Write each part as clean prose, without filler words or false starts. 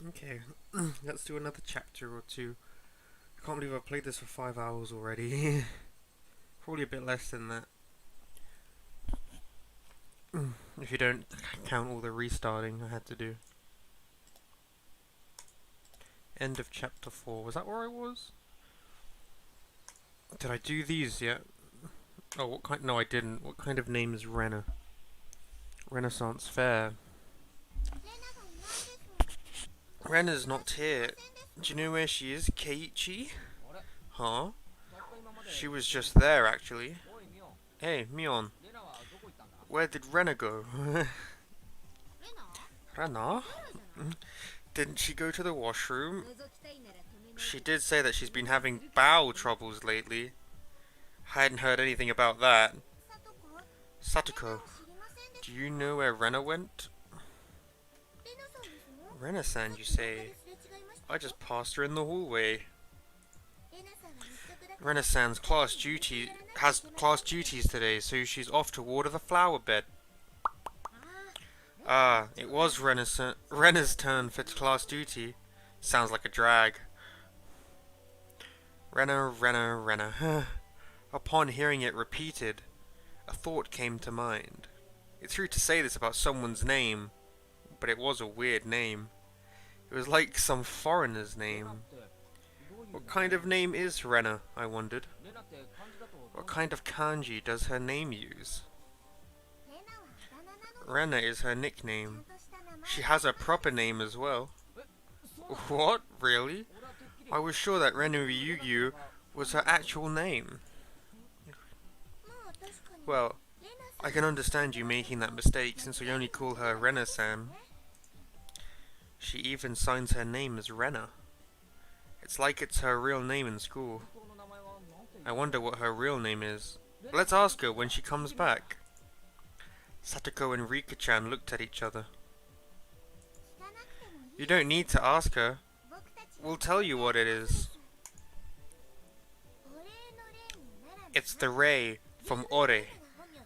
Okay, let's do another chapter or two. I can't believe I've played this for 5 hours already. Probably a bit less than that. If you don't count all the restarting I had to do. End of chapter 4. Was that where I was? Did I do these yet? Oh, what kind? No, I didn't. What kind of name is Rena? Renaissance Fair. Rena's not here. Do you know where she is, Keiichi? Huh? She was just there, actually. Hey, Mion. Where did Rena go? Rena? Didn't she go to the washroom? She did say that she's been having bowel troubles lately. Hadn't heard anything about that. Satoko, do you know where Rena went? Rena-san, you say? I just passed her in the hallway. Rena-san's has class duties today, so she's off to water the flower bed. Ah, it was Rena's turn for class duty. Sounds like a drag. Rena. Upon hearing it repeated, a thought came to mind. It's rude to say this about someone's name, but it was a weird name. It was like some foreigner's name. What kind of name is Rena, I wondered. What kind of kanji does her name use? Rena is her nickname. She has a proper name as well. What? Really? I was sure that Rena Ryugyu was her actual name. Well, I can understand you making that mistake since we only call her Rena-san. She even signs her name as Rena. It's like it's her real name in school. I wonder what her real name is. Let's ask her when she comes back. Satoko and Rika-chan looked at each other. You don't need to ask her. We'll tell you what it is. It's the Rei from Ore,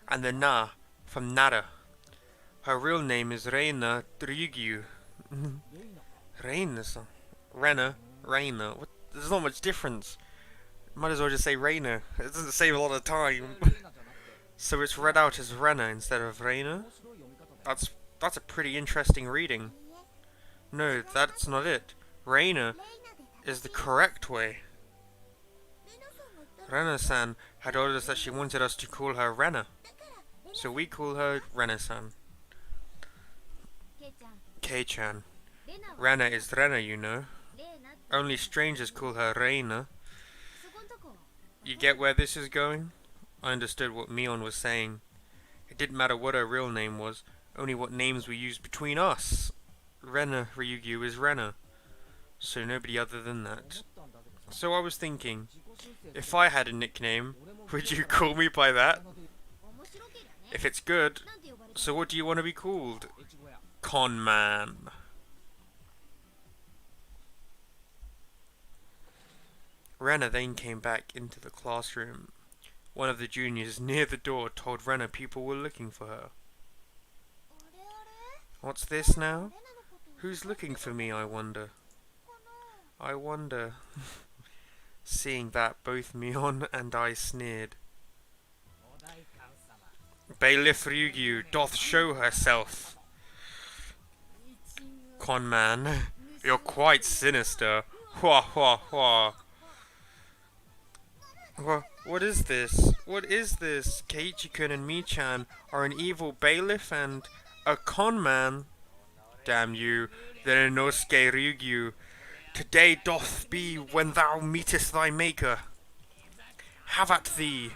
and the Na from Nara. Her real name is Reina Ryugyu. Reina-san. Reina. What? There's not much difference. Might as well just say Reina. It doesn't save a lot of time. So it's read out as Rena instead of Reina? That's a pretty interesting reading. No, that's not it. Reina is the correct way. Rena-san had told us that she wanted us to call her Rena. So we call her Rena-san. Kei-chan. Rena is Rena, you know. Only strangers call her Reina. You get where this is going? I understood what Mion was saying. It didn't matter what her real name was, only what names we used between us. Rena Ryugyu is Rena, so nobody other than that. So I was thinking, if I had a nickname, would you call me by that? If it's good, so what do you want to be called? Con Man. Rena then came back into the classroom. One of the juniors near the door told Rena people were looking for her. What's this now? Who's looking for me, I wonder? Seeing that, both Mion and I sneered. Bailiff Ryugyu doth show herself. Con Man, you're quite sinister. Hua hua hua. What is this? What is this? Keiichi-kun and Mi-chan are an evil bailiff and a con man. Damn you, the Inosuke Ryugyu. Today doth be when thou meetest thy maker. Have at thee.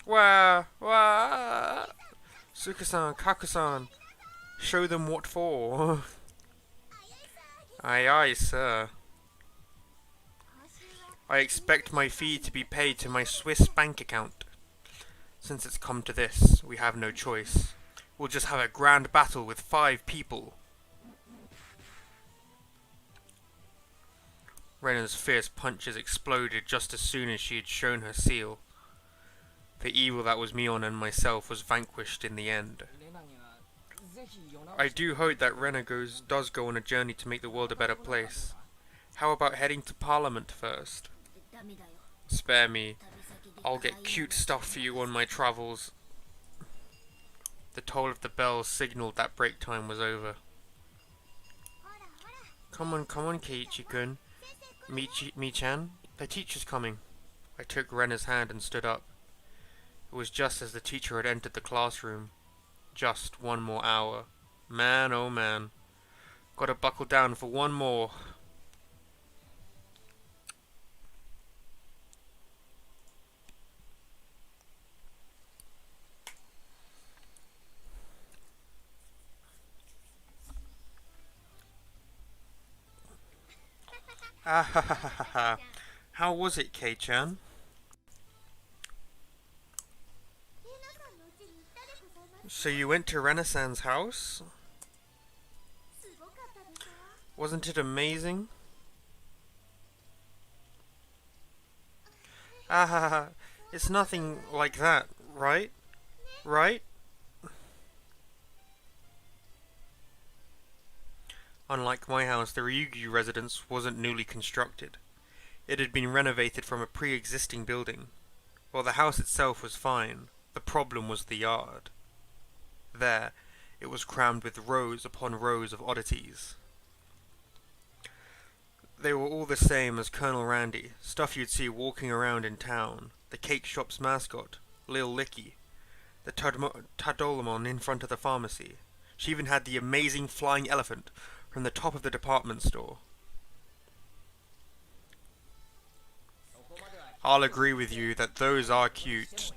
Wah! Suka-san, Kaku-san, show them what for. Aye aye, sir. I expect my fee to be paid to my Swiss bank account. Since it's come to this, we have no choice. We'll just have a grand battle with 5 people. Rena's fierce punches exploded just as soon as she had shown her seal. The evil that was Mion and myself was vanquished in the end. I do hope that Rena does go on a journey to make the world a better place. How about heading to Parliament first? Spare me. I'll get cute stuff for you on my travels. The toll of the bell signaled that break time was over. Come on, Keiichi-kun. Mi-chan, the teacher's coming. I took Rena's hand and stood up. It was just as the teacher had entered the classroom. Just one more hour. Man, oh man. Gotta buckle down for one more. Ah ha ha ha ha. How was it, Kei-chan? So you went to Rena-san's house? Wasn't it amazing? Ah ha ha. It's nothing like that, right? Right? Unlike my house, the Ryugu residence wasn't newly constructed. It had been renovated from a pre-existing building. While the house itself was fine, the problem was the yard. There, it was crammed with rows upon rows of oddities. They were all the same as Colonel Randy, stuff you'd see walking around in town, the cake shop's mascot, Lil Licky, the Tadolamon in front of the pharmacy. She even had the amazing flying elephant from the top of the department store. I'll agree with you that those are cute.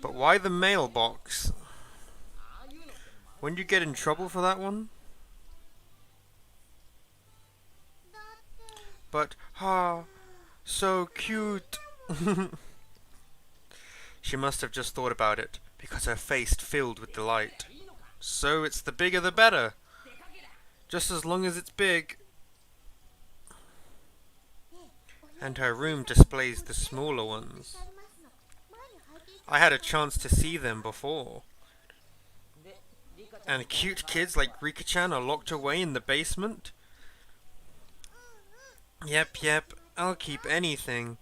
But why the mailbox? Wouldn't you get in trouble for that one? But, so cute. She must have just thought about it, because her face filled with delight. So it's the bigger the better. Just as long as it's big. And her room displays the smaller ones. I had a chance to see them before. And cute kids like Rika-chan are locked away in the basement? Yep, I'll keep anything.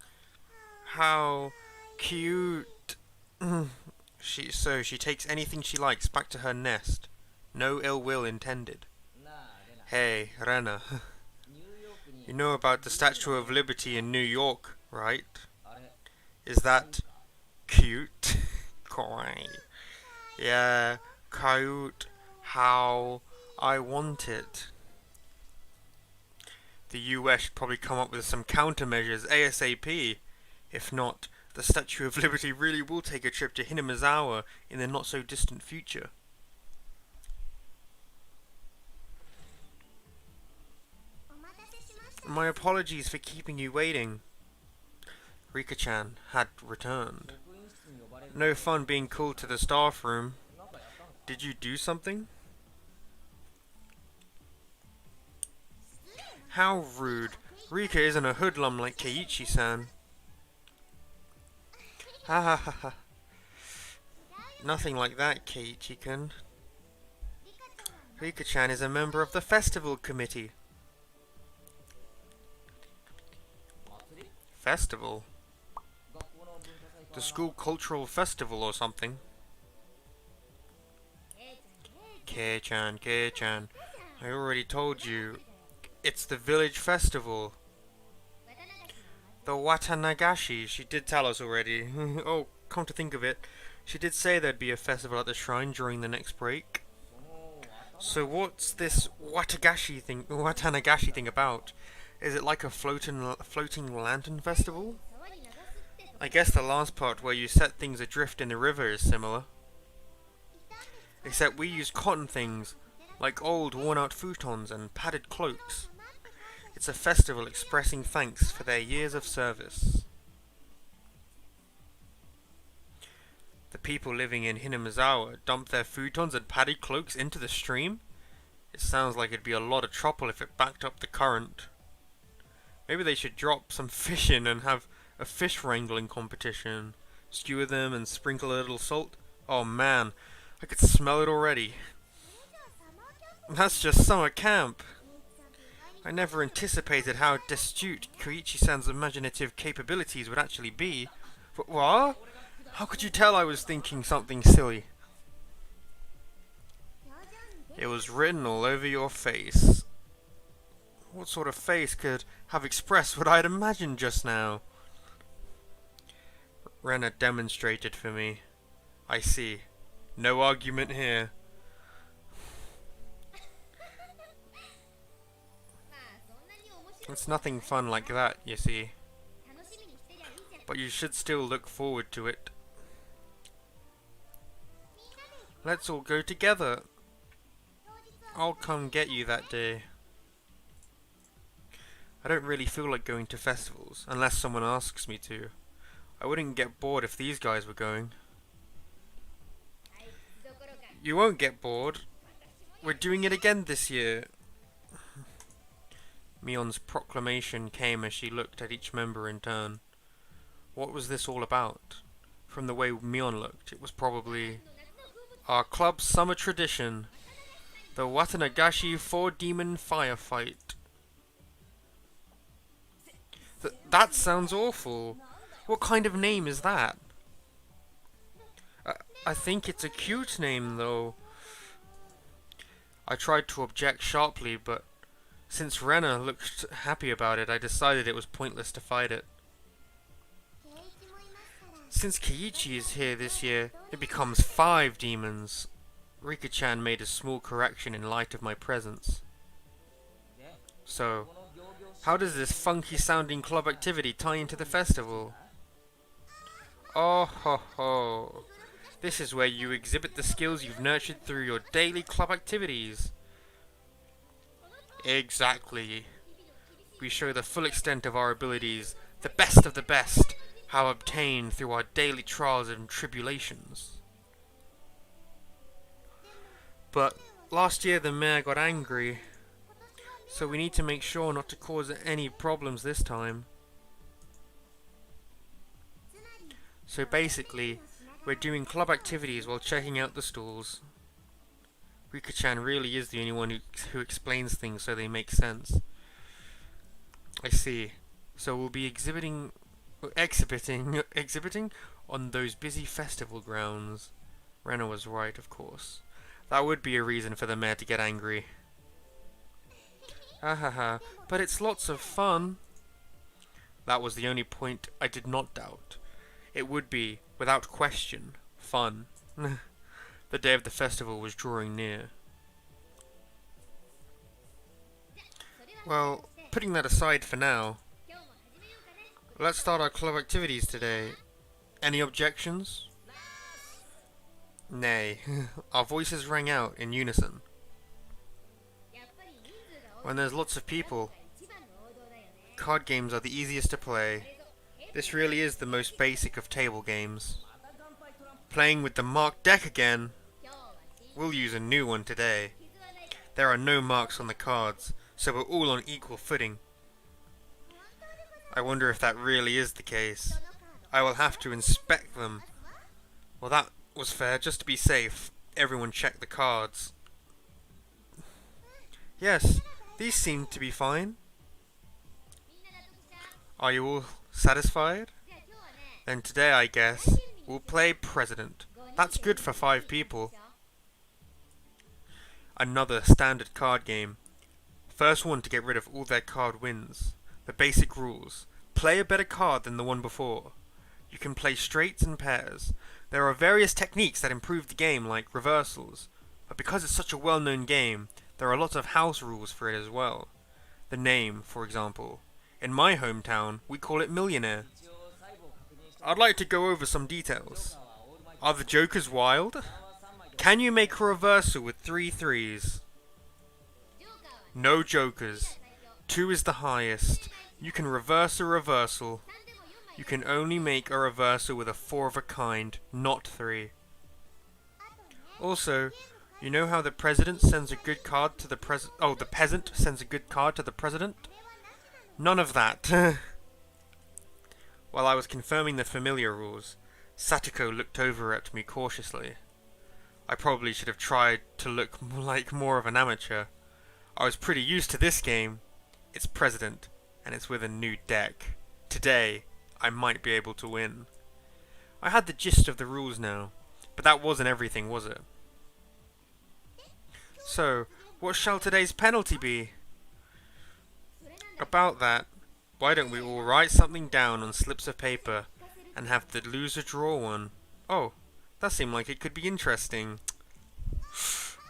How cute. She takes anything she likes back to her nest. No ill will intended. Hey, Rena. You know about the Statue of Liberty in New York, right? Is that cute? Kawaii. Yeah, cute. How I want it. The US should probably come up with some countermeasures ASAP. If not, the Statue of Liberty really will take a trip to Hinamizawa in the not so distant future. My apologies for keeping you waiting. Rika-chan had returned. No fun being called to the staff room. Did you do something? How rude. Rika isn't a hoodlum like Keiichi-san. Ha ha ha ha. Nothing like that, Keiichi-kun. Rika-chan is a member of the festival committee. Festival? The school cultural festival or something. Kei-chan, I already told you. It's the village festival. The Watanagashi, she did tell us already. Oh, come to think of it, she did say there'd be a festival at the shrine during the next break. So what's this Watanagashi thing about? Is it like a floating lantern festival? I guess the last part where you set things adrift in the river is similar. Except we use cotton things, like old worn-out futons and padded cloaks. It's a festival expressing thanks for their years of service. The people living in Hinamizawa dump their futons and padded cloaks into the stream? It sounds like it'd be a lot of trouble if it backed up the current. Maybe they should drop some fish in and have a fish wrangling competition. Skewer them and sprinkle a little salt. Oh man, I could smell it already. That's just summer camp. I never anticipated how destitute Koichi-san's imaginative capabilities would actually be. But what? How could you tell I was thinking something silly? It was written all over your face. What sort of face could have expressed what I had imagined just now? Rena demonstrated for me. I see. No argument here. It's nothing fun like that, you see. But you should still look forward to it. Let's all go together. I'll come get you that day. I don't really feel like going to festivals, unless someone asks me to. I wouldn't get bored if these guys were going. You won't get bored. We're doing it again this year. Mion's proclamation came as she looked at each member in turn. What was this all about? From the way Mion looked, it was probably our club's summer tradition, the Watanagashi Four-Demon Firefight. That sounds awful. What kind of name is that? I think it's a cute name, though. I tried to object sharply, but since Rena looked happy about it, I decided it was pointless to fight it. Since Keiichi is here this year, it becomes 5 demons. Rika-chan made a small correction in light of my presence. So, how does this funky-sounding club activity tie into the festival? Oh ho ho! This is where you exhibit the skills you've nurtured through your daily club activities. Exactly. We show the full extent of our abilities, the best of the best, how obtained through our daily trials and tribulations. But last year the mayor got angry, so we need to make sure not to cause any problems this time. So basically, we're doing club activities while checking out the stalls. Rika-chan really is the only one who explains things so they make sense. I see. So we'll be exhibiting on those busy festival grounds. Rena was right, of course. That would be a reason for the mayor to get angry. Ahaha, but it's lots of fun. That was the only point I did not doubt. It would be, without question, fun. The day of the festival was drawing near. Well, putting that aside for now, let's start our club activities today. Any objections? Nay. Our voices rang out in unison. When there's lots of people, card games are the easiest to play. This really is the most basic of table games. Playing with the marked deck again. We'll use a new one today. There are no marks on the cards, so we're all on equal footing. I wonder if that really is the case. I will have to inspect them. Well, that was fair, just to be safe. Everyone check the cards. Yes, these seem to be fine. Are you all satisfied? Then today, I guess, we'll play President. That's good for 5 people. Another standard card game. First one to get rid of all their card wins. The basic rules. Play a better card than the one before. You can play straights and pairs. There are various techniques that improve the game, like reversals. But because it's such a well-known game, there are lots of house rules for it as well. The name, for example. In my hometown, we call it Millionaire. I'd like to go over some details. Are the jokers wild? Can you make a reversal with 3 threes? No jokers. 2 is the highest. You can reverse a reversal. You can only make a reversal with a 4 of a kind, not 3. Also, you know how the president sends a good card to the the peasant sends a good card to the president? None of that. While I was confirming the familiar rules, Satoko looked over at me cautiously. I probably should have tried to look like more of an amateur. I was pretty used to this game. It's President, and it's with a new deck. Today, I might be able to win. I had the gist of the rules now, but that wasn't everything, was it? So, what shall today's penalty be? About that, why don't we all write something down on slips of paper and have the loser draw one? Oh, that seemed like it could be interesting.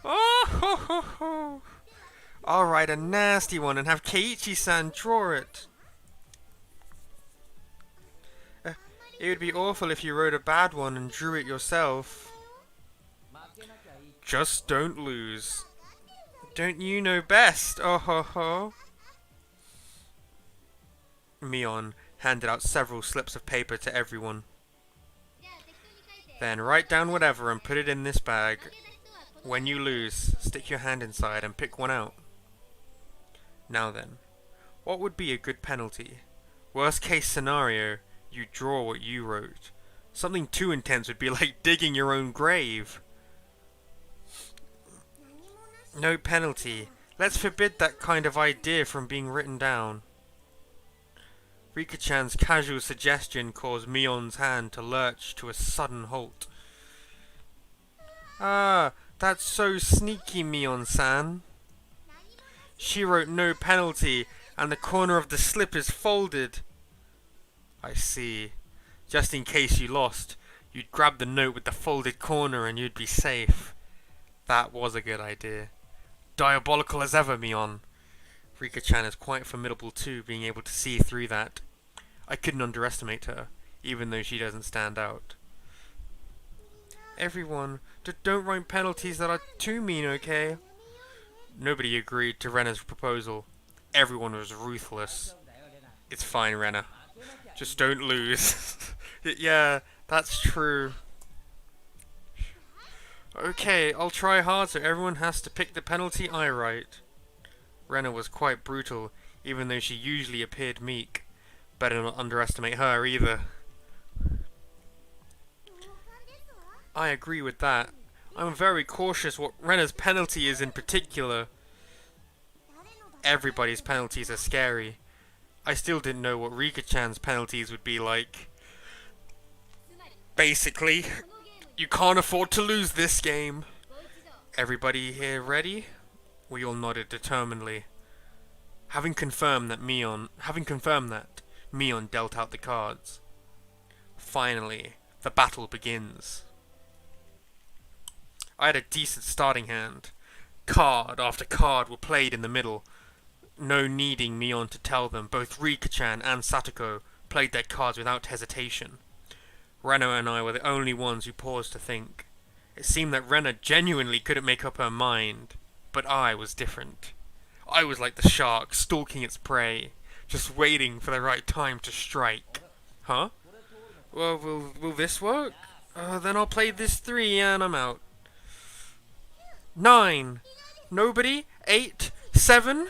Oh, ho, ho, ho. I'll write a nasty one and have Keiichi-san draw it. It would be awful if you wrote a bad one and drew it yourself. Just don't lose. Don't you know best? Oh ho ho. Mion handed out several slips of paper to everyone. Then write down whatever and put it in this bag. When you lose, stick your hand inside and pick one out. Now then, what would be a good penalty? Worst case scenario, you draw what you wrote. Something too intense would be like digging your own grave. No penalty. Let's forbid that kind of idea from being written down. Rika-chan's casual suggestion caused Mion's hand to lurch to a sudden halt. Ah, that's so sneaky, Mion-san. She wrote no penalty, and the corner of the slip is folded. I see. Just in case you lost, you'd grab the note with the folded corner and you'd be safe. That was a good idea. Diabolical as ever, Mion. Rika-chan is quite formidable too, being able to see through that. I couldn't underestimate her, even though she doesn't stand out. Everyone, don't write penalties that are too mean, okay? Nobody agreed to Rena's proposal. Everyone was ruthless. It's fine, Rena. Just don't lose. Yeah, that's true. Okay, I'll try hard so everyone has to pick the penalty I write. Rena was quite brutal, even though she usually appeared meek. Better not underestimate her either. I agree with that. I'm very cautious what Rena's penalty is in particular. Everybody's penalties are scary. I still didn't know what Rika-chan's penalties would be like. Basically, you can't afford to lose this game. Everybody here ready? We all nodded determinedly. Having confirmed that, Mion dealt out the cards. Finally, the battle begins. I had a decent starting hand. Card after card were played in the middle. No needing Mion to tell them, both Rika-chan and Satoko played their cards without hesitation. Rena and I were the only ones who paused to think. It seemed that Rena genuinely couldn't make up her mind, but I was different. I was like the shark stalking its prey, just waiting for the right time to strike. Huh? Well, will this work? Then I'll play this 3 and I'm out. 9. Nobody? 8? 7?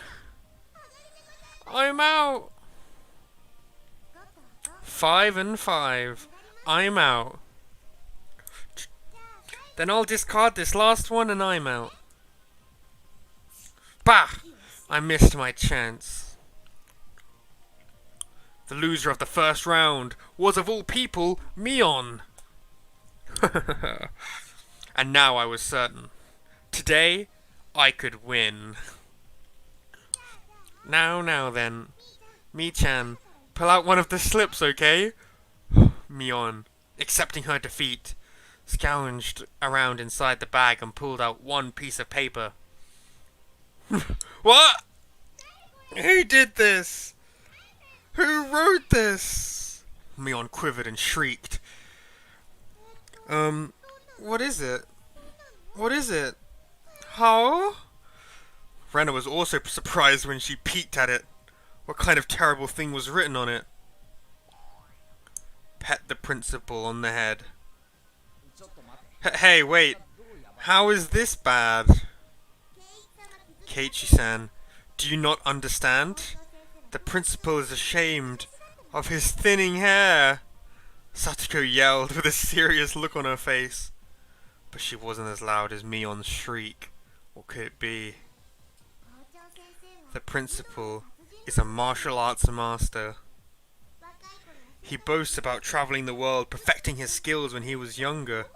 I'm out. 5 and 5. I'm out. Then I'll discard this last one and I'm out. Bah! I missed my chance. The loser of the first round was, of all people, Mion. And now I was certain. Today, I could win. Now then. Mi-chan, pull out one of the slips, okay? Mion, accepting her defeat, scounged around inside the bag and pulled out one piece of paper. What? Who did this? Who wrote this? Mion quivered and shrieked. What is it? What is it? How? Rena was also surprised when she peeked at it. What kind of terrible thing was written on it? Pet the principal on the head. Hey, wait. How is this bad? Keiichi-san, do you not understand? The principal is ashamed of his thinning hair. Satoko yelled with a serious look on her face. But she wasn't as loud as Mion's shriek. What could it be? The principal is a martial arts master. He boasts about traveling the world, perfecting his skills when he was younger.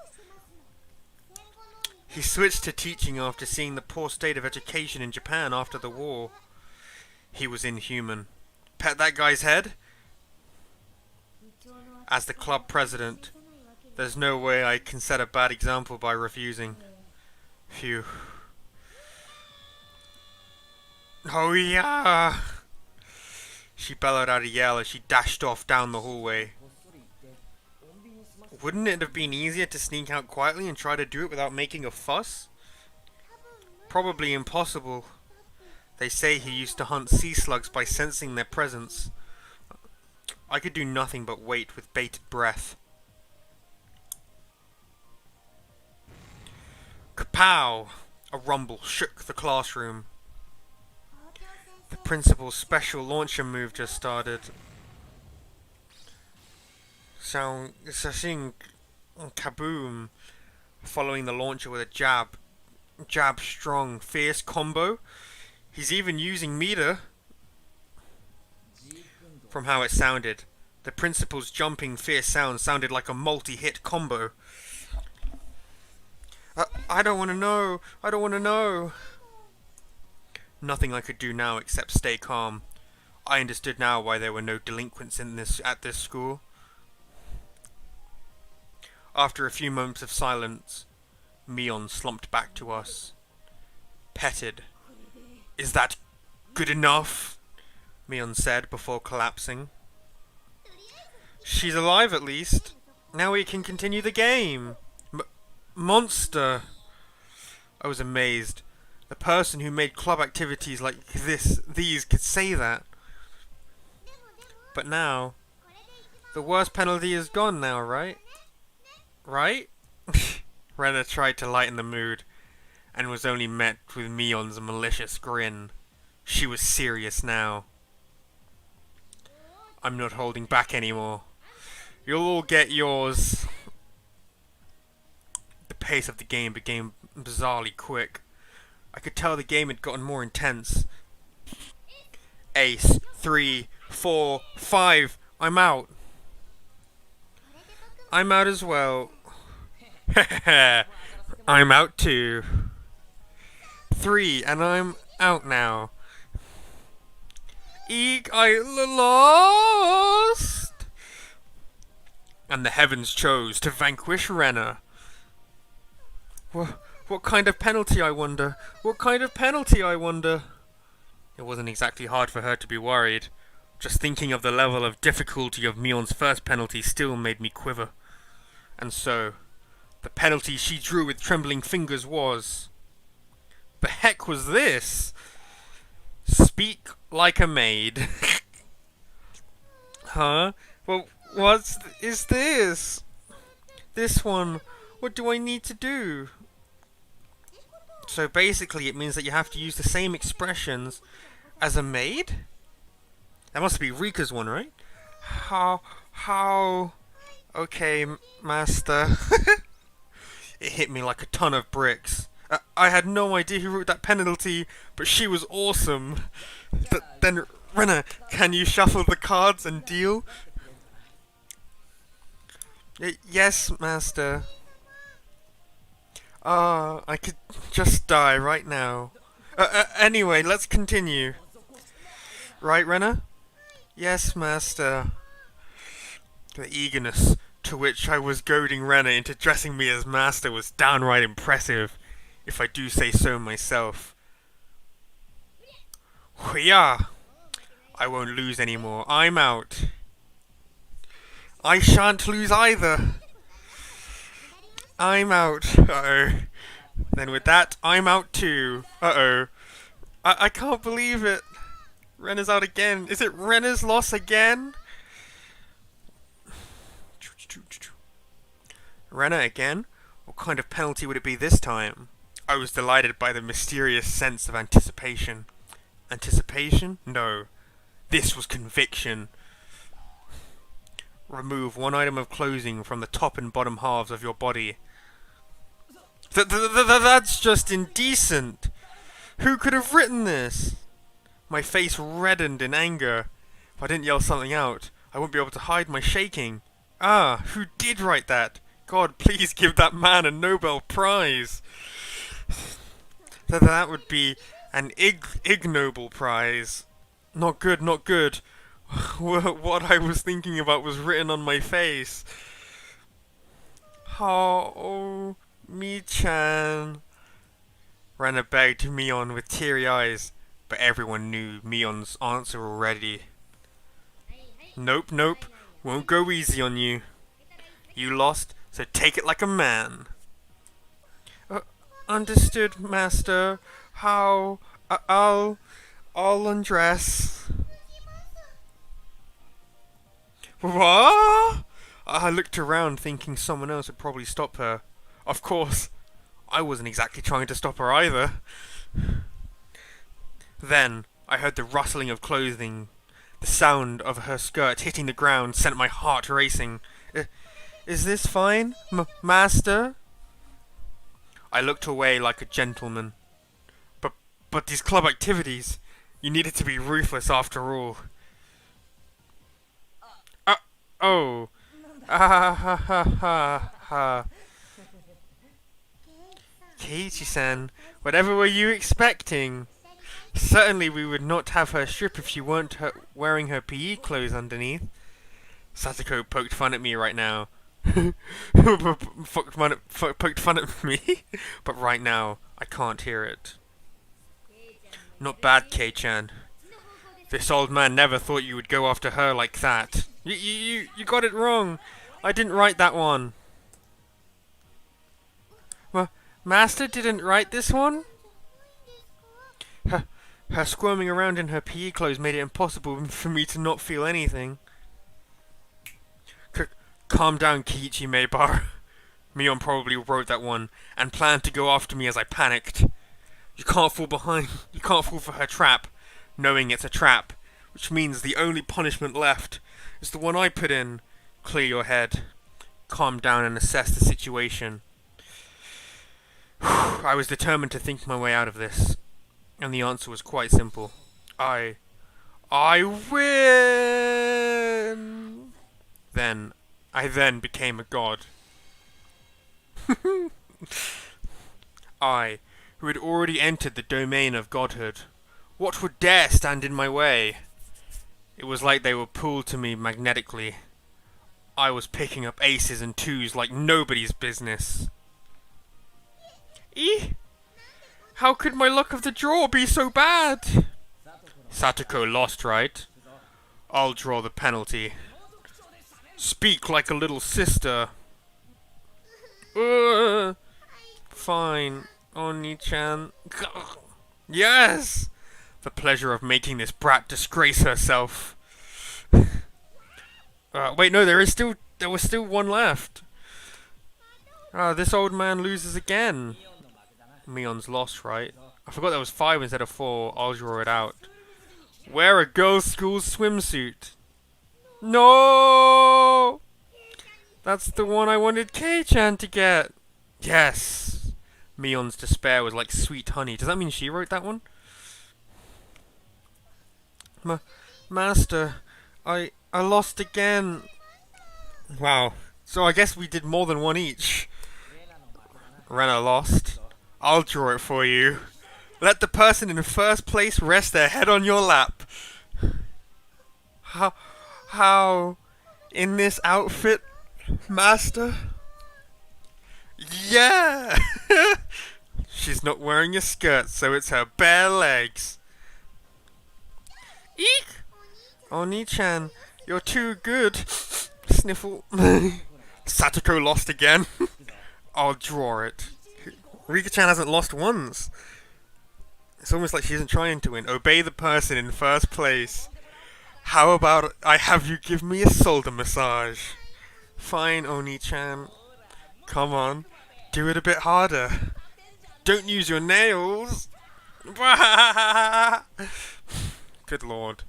He switched to teaching after seeing the poor state of education in Japan after the war. He was inhuman. Pet that guy's head? As the club president, there's no way I can set a bad example by refusing. Phew. Oh yeah! She bellowed out a yell as she dashed off down the hallway. Wouldn't it have been easier to sneak out quietly and try to do it without making a fuss? Probably impossible. They say he used to hunt sea slugs by sensing their presence. I could do nothing but wait with bated breath. Kapow! A rumble shook the classroom. The principal's special launcher move just started. Sashing kaboom, following the launcher with a jab. Jab strong, fierce combo. He's even using meter. From how it sounded, the principal's jumping fierce sound sounded like a multi-hit combo. I don't want to know. I don't want to know. Nothing I could do now except stay calm. I understood now why there were no delinquents at this school. After a few moments of silence, Mion slumped back to us. Petted. Is that good enough? Mion said before collapsing. She's alive at least. Now we can continue the game. Monster! I was amazed. The person who made club activities like these could say that. But now, the worst penalty is gone now, right? Right? Rena tried to lighten the mood, and was only met with Mion's malicious grin. She was serious now. I'm not holding back anymore. You'll all get yours. The pace of the game became bizarrely quick. I could tell the game had gotten more intense. Ace, 3, 4, 5. I'm out. I'm out as well. I'm out too. 3, and I'm out now. Eek, I lost! And the heavens chose to vanquish Rena. What kind of penalty, I wonder? What kind of penalty, I wonder? It wasn't exactly hard for her to be worried. Just thinking of the level of difficulty of Mion's first penalty still made me quiver. And so, the penalty she drew with trembling fingers was... The heck was this? Speak like a maid. Huh? Well, what is this? This one. What do I need to do? So basically it means that you have to use the same expressions as a maid? That must be Rika's one, right? How... Okay, master. It hit me like a ton of bricks. I had no idea who wrote that penalty, but she was awesome. Then, Rena, can you shuffle the cards and deal? Yes, master. I could just die right now. Anyway, let's continue. Right, Rena? Yes, master. The eagerness to which I was goading Rena into dressing me as master was downright impressive, if I do say so myself. Yeah, I won't lose anymore. I'm out. I shan't lose either. I'm out. Uh-oh. Then with that, I'm out too. Uh-oh. I can't believe it. Rena's out again. Is it Rena's loss again? Rena again? What kind of penalty would it be this time? I was delighted by the mysterious sense of anticipation. Anticipation? No. This was conviction. Remove one item of clothing from the top and bottom halves of your body. That's just indecent. Who could have written this? My face reddened in anger. If I didn't yell something out, I wouldn't be able to hide my shaking. Ah, who did write that? God, please give that man a Nobel Prize. That would be an Ig Nobel Prize. Not good, not good. What I was thinking about was written on my face. Oh, Mi-chan. Rana begged Mion with teary eyes, but everyone knew Mion's answer already. Nope, nope, won't go easy on you. You lost, so take it like a man. Understood, master. How? I'll undress. What? I looked around thinking someone else would probably stop her. Of course, I wasn't exactly trying to stop her either. Then, I heard the rustling of clothing. The sound of her skirt hitting the ground sent my heart racing. Is this fine, master? I looked away like a gentleman. But these club activities, you needed to be ruthless after all. Oh. Ah ha ha ha ha. Keiichi-san, whatever were you expecting? Certainly we would not have her strip if she weren't wearing her PE clothes underneath. Satoko poked fun at me right now. Poked fun at me? But right now, I can't hear it. Not bad, Kei-chan. This old man never thought you would go after her like that. You got it wrong. I didn't write that one. Master didn't write this one? Her squirming around in her PE clothes made it impossible for me to not feel anything. Calm down, Kiichi Meibar. Mion probably wrote that one and planned to go after me as I panicked. You can't fall for her trap, knowing it's a trap, which means the only punishment left is the one I put in. Clear your head. Calm down and assess the situation. I was determined to think my way out of this, and the answer was quite simple. I win! I then became a god. I, who had already entered the domain of godhood. What would dare stand in my way? It was like they were pulled to me magnetically. I was picking up aces and twos like nobody's business. How could my luck of the draw be so bad? Satoko lost, right? I'll draw the penalty. Speak like a little sister. Fine, Oni-chan. Yes! The pleasure of making this brat disgrace herself. Wait, no, there was still one left. This old man loses again. Mion's lost, right? I forgot there was 5 instead of 4. I'll draw it out. Wear a girls' school swimsuit. No! That's the one I wanted Kei-chan to get. Yes! Mion's despair was like sweet honey. Does that mean she wrote that one? Master, I lost again. Wow. So I guess we did more than one each. Rena lost. I'll draw it for you. Let the person in first place rest their head on your lap. How? In this outfit, master? Yeah! She's not wearing a skirt, so it's her bare legs. Eek! Oni-chan, you're too good. Sniffle. Satoko lost again. I'll draw it. Rika-chan hasn't lost once. It's almost like she isn't trying to win. Obey the person in first place. How about I have you give me a shoulder massage? Fine, Oni-chan. Come on. Do it a bit harder. Don't use your nails. Good lord.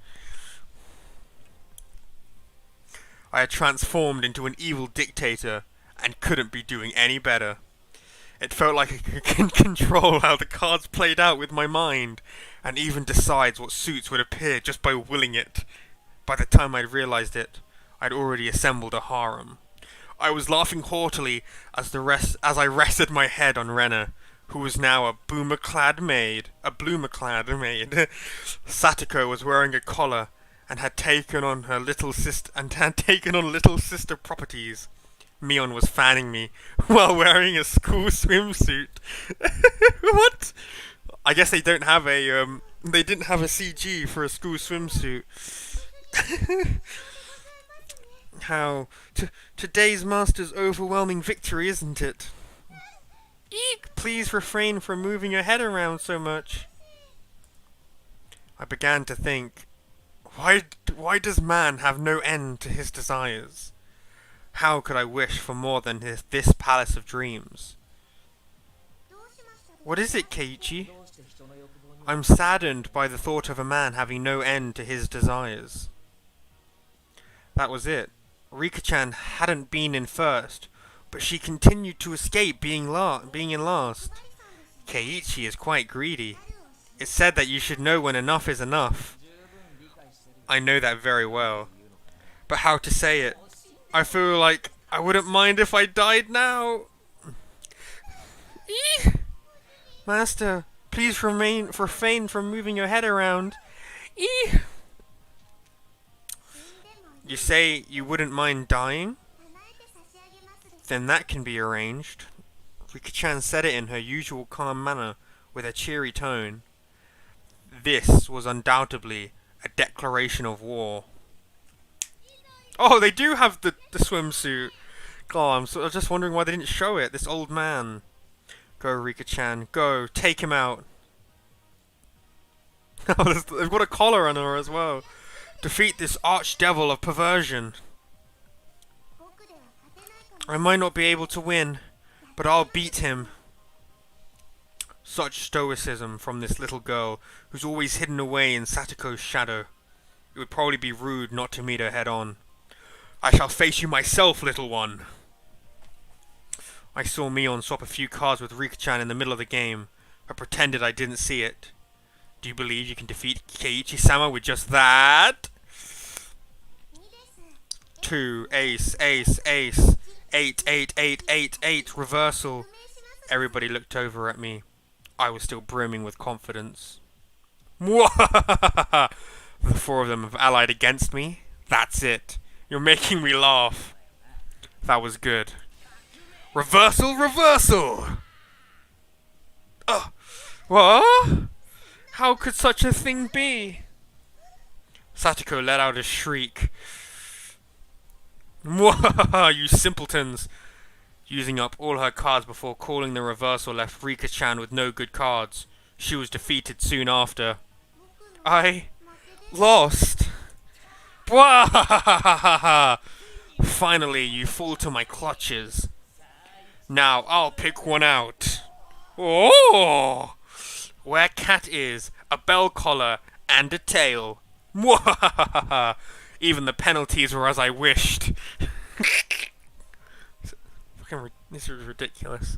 I had transformed into an evil dictator and couldn't be doing any better. It felt like I could control how the cards played out with my mind, and even decides what suits would appear just by willing it. By the time I'd realized it, I'd already assembled a harem. I was laughing haughtily as I rested my head on Rena, who was now a bloomer-clad maid. Satoko was wearing a collar and had taken on little sister properties. Mion was fanning me while wearing a school swimsuit. What? I guess they didn't have a CG for a school swimsuit. Today's master's overwhelming victory, isn't it? Eek! Please refrain from moving your head around so much. I began to think, why does man have no end to his desires? How could I wish for more than this palace of dreams? What is it, Keiichi? I'm saddened by the thought of a man having no end to his desires. That was it. Rika-chan hadn't been in first, but she continued to escape being in last. Keiichi is quite greedy. It's said that you should know when enough is enough. I know that very well. But how to say it? I feel like I wouldn't mind if I died now. Eee! Master, please refrain from moving your head around. Eee! You say you wouldn't mind dying? Then that can be arranged. Rika-chan said it in her usual calm manner, with a cheery tone. This was undoubtedly a declaration of war. Oh, they do have the swimsuit. God, I'm just wondering why they didn't show it. This old man. Go, Rika-chan. Go. Take him out. Oh, they've got a collar on her as well. Defeat this archdevil of perversion. I might not be able to win, but I'll beat him. Such stoicism from this little girl, who's always hidden away in Satoko's shadow. It would probably be rude not to meet her head on. I shall face you myself, little one. I saw Mion swap a few cards with Rika-chan in the middle of the game, but pretended I didn't see it. Do you believe you can defeat Keiichi-sama with just that? 2, ace, ace, ace, 8, 8, 8, 8, 8, reversal. Everybody looked over at me. I was still brimming with confidence. Mwahahaha! The four of them have allied against me? That's it. You're making me laugh. That was good. Reversal, reversal! What? How could such a thing be? Satoko let out a shriek. Mwahaha, you simpletons! Using up all her cards before calling the reversal left Rika-chan with no good cards. She was defeated soon after. I lost. Bwahahaha! Finally, you fall to my clutches. Now I'll pick one out. Oh! Where cat is, a bell collar, and a tail. Mwahahaha! Even the penalties were as I wished. This is ridiculous.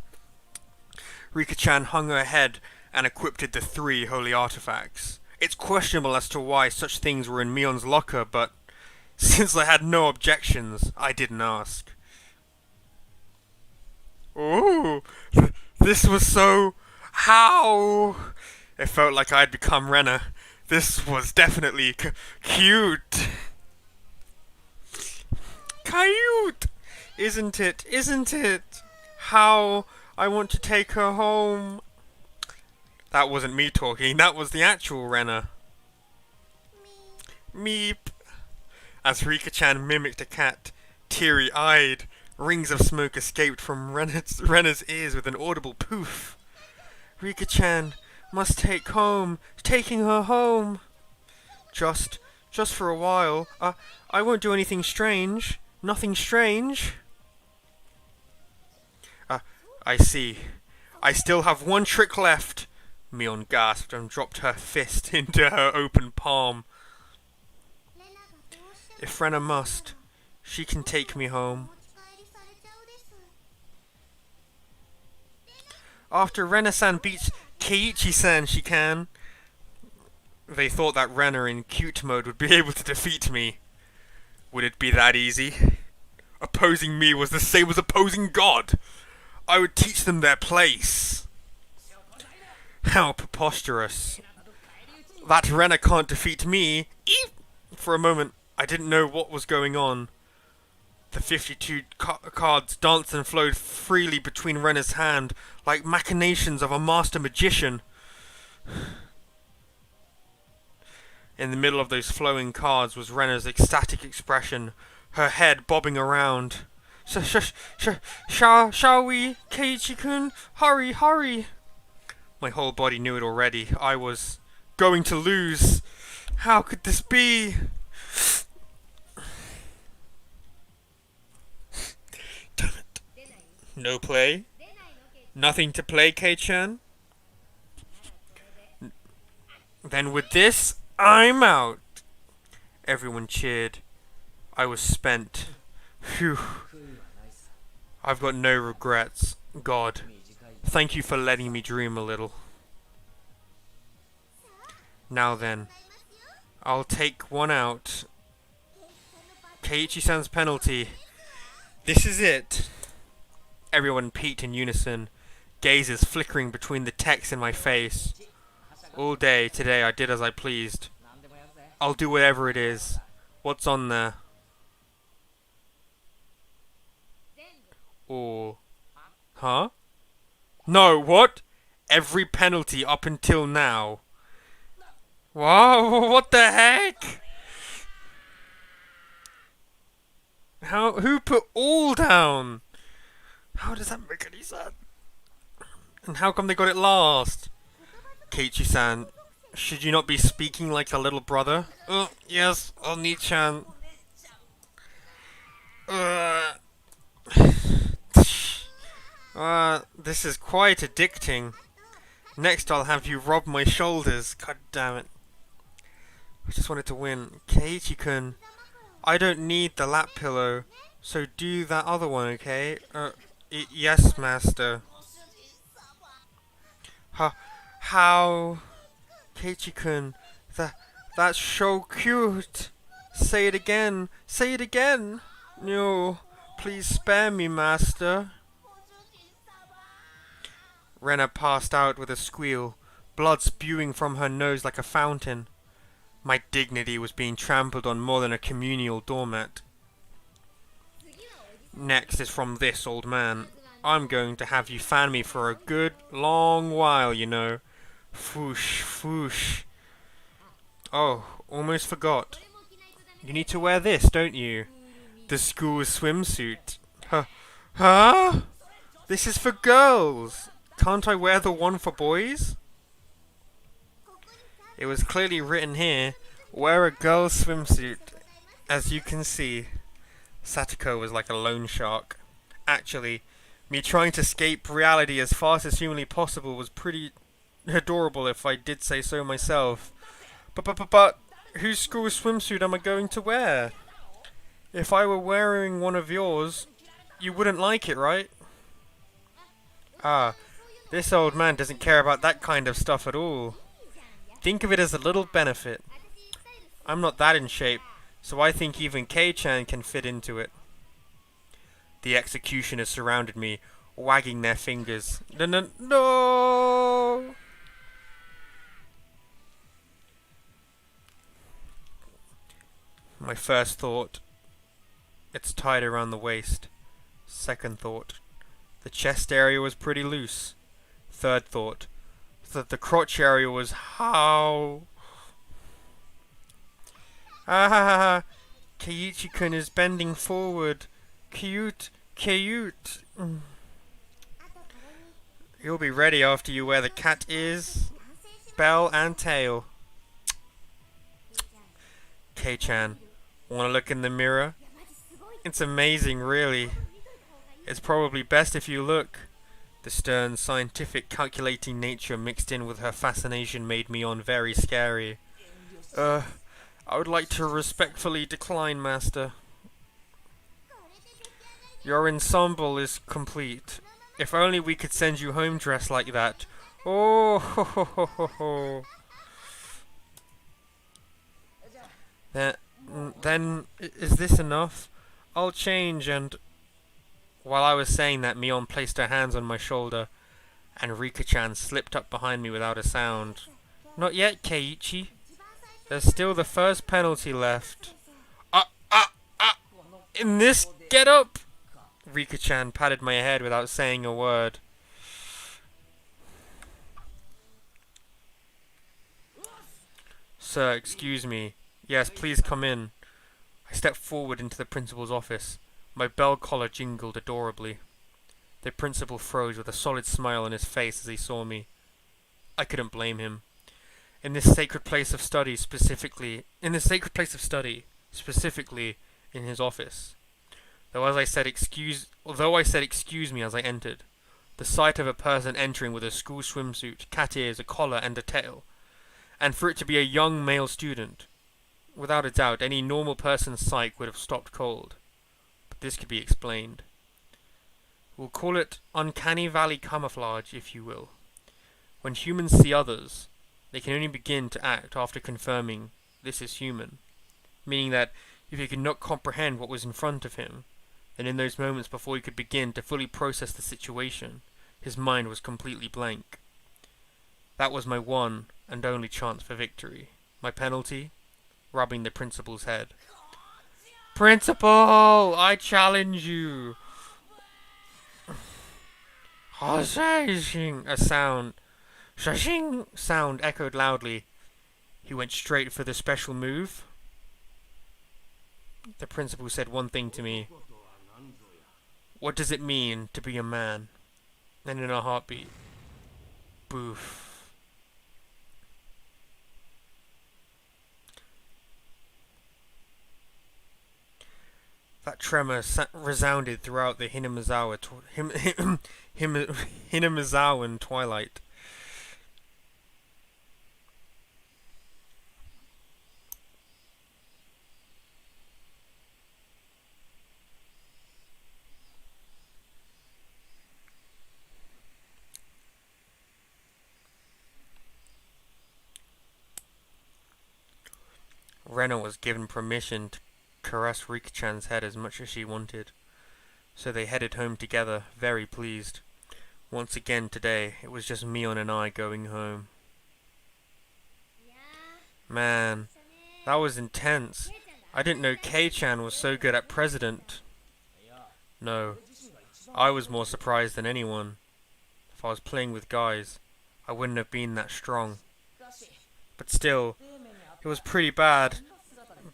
Rika-chan hung her head and equipped the 3 holy artifacts. It's questionable as to why such things were in Mion's locker, but since I had no objections, I didn't ask. Ooh, this was so... How? It felt like I'd become Rena. This was definitely cute. Cute! Isn't it? Isn't it? How I want to take her home. That wasn't me talking, that was the actual Rena. Meep. As Rika-chan mimicked a cat, teary-eyed, rings of smoke escaped from Rena's ears with an audible poof. Rika-chan must taking her home. Just for a while. I won't do anything strange. Nothing strange. I see. I still have one trick left. Mion gasped and dropped her fist into her open palm. If Rena must, she can take me home. After Rena-san beats Keiichi-san, she can. They thought that Rena in cute mode would be able to defeat me. Would it be that easy? Opposing me was the same as opposing God. I would teach them their place. How preposterous. That Rena can't defeat me. For a moment, I didn't know what was going on. The 52 cards danced and flowed freely between Rena's hand, like machinations of a master magician. In the middle of those flowing cards was Rena's ecstatic expression, her head bobbing around. Shall we, Keiichi-kun? Hurry, hurry! My whole body knew it already. I was going to lose. How could this be? Damn it. No play? Nothing to play, Kei-chan? Then with this, I'm out. Everyone cheered. I was spent. Phew. I've got no regrets. God, thank you for letting me dream a little. Now then, I'll take one out. Keiichi-san's penalty. This is it. Everyone peeked in unison, gazes flickering between the text in my face. All day today I did as I pleased. I'll do whatever it is. What's on there? Or... Huh? No, what? Every penalty up until now. Wow, what the heck? Who put all down? How does that make any sense? And how come they got it last? Keiichi-san, should you not be speaking like a little brother? Yes, Oni-chan. This is quite addicting. Next I'll have you rub my shoulders. God damn it. I just wanted to win. Keiichi-kun, I don't need the lap pillow, so do that other one, okay? Yes, master. How? Keiichi-kun, that's so cute. Say it again. Say it again. No, please spare me, master. Rena passed out with a squeal, blood spewing from her nose like a fountain. My dignity was being trampled on more than a communal doormat. Next is from this old man. I'm going to have you fan me for a good long while, you know. Foosh, foosh. Oh, almost forgot. You need to wear this, don't you? The school swimsuit. Huh? This is for girls. Can't I wear the one for boys? It was clearly written here, wear a girl's swimsuit. As you can see, Satoko was like a loan shark. Actually, me trying to escape reality as fast as humanly possible was pretty adorable if I did say so myself. But, whose school swimsuit am I going to wear? If I were wearing one of yours, you wouldn't like it, right? Ah, this old man doesn't care about that kind of stuff at all. Think of it as a little benefit. I'm not that in shape, so I think even Kei-chan can fit into it. The executioners surrounded me, wagging their fingers. No! My first thought, it's tied around the waist. Second thought, the chest area was pretty loose. Third thought, that the crotch area was how... Keiichi-kun is bending forward. Cute. You'll be ready after you wear the cat ears, bell and tail. Kei-chan, wanna look in the mirror? It's amazing, really. It's probably best if you look. The stern, scientific, calculating nature mixed in with her fascination made Mion very scary. I would like to respectfully decline, master. Your ensemble is complete. If only we could send you home dressed like that. Oh, ho, ho, ho, ho, ho. Then, is this enough? I'll change and... While I was saying that, Mion placed her hands on my shoulder, and Rika-chan slipped up behind me without a sound. Not yet, Keiichi. There's still the first penalty left. In this get-up! Rika-chan patted my head without saying a word. Sir, excuse me. Yes, please come in. I stepped forward into the principal's office. My bell collar jingled adorably. The principal froze with a solid smile on his face as he saw me. I couldn't blame him. In this sacred place of study, specifically in his office. Although I said excuse me as I entered, the sight of a person entering with a school swimsuit, cat ears, a collar, and a tail, and for it to be a young male student, without a doubt, any normal person's psyche would have stopped cold. But this could be explained. We'll call it uncanny valley camouflage, if you will. When humans see others, they can only begin to act after confirming this is human. Meaning that if he could not comprehend what was in front of him, then in those moments before he could begin to fully process the situation, his mind was completely blank. That was my one and only chance for victory. My penalty? Rubbing the principal's head. Principal! I challenge you! A sound echoed loudly. He went straight for the special move. The principal said one thing to me. What does it mean to be a man? And in a heartbeat. Boof. That tremor resounded throughout the Hinamizawan twilight. Rena was given permission to caress Rika-chan's head as much as she wanted, so they headed home together, very pleased. Once again today, it was just Mion and I going home. Man, that was intense. I didn't know K-chan was so good at President. No, I was more surprised than anyone. If I was playing with guys, I wouldn't have been that strong. But still, it was pretty bad.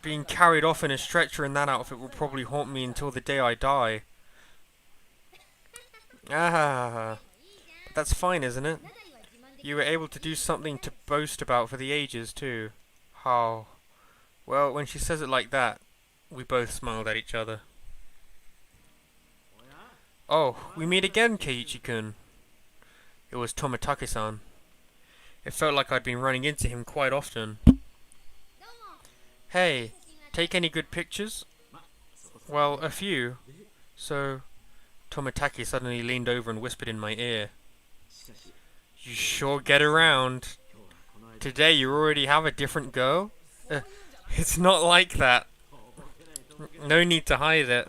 Being carried off in a stretcher in that outfit will probably haunt me until the day I die. But that's fine, isn't it? You were able to do something to boast about for the ages, too. How? Well, when she says it like that, we both smiled at each other. Oh, we meet again, Keiichi-kun. It was Tomitake-san. It felt like I'd been running into him quite often. Hey, take any good pictures? Well, a few. So, Tomitake suddenly leaned over and whispered in my ear. You sure get around. Today you already have a different girl? It's not like that. No need to hide it.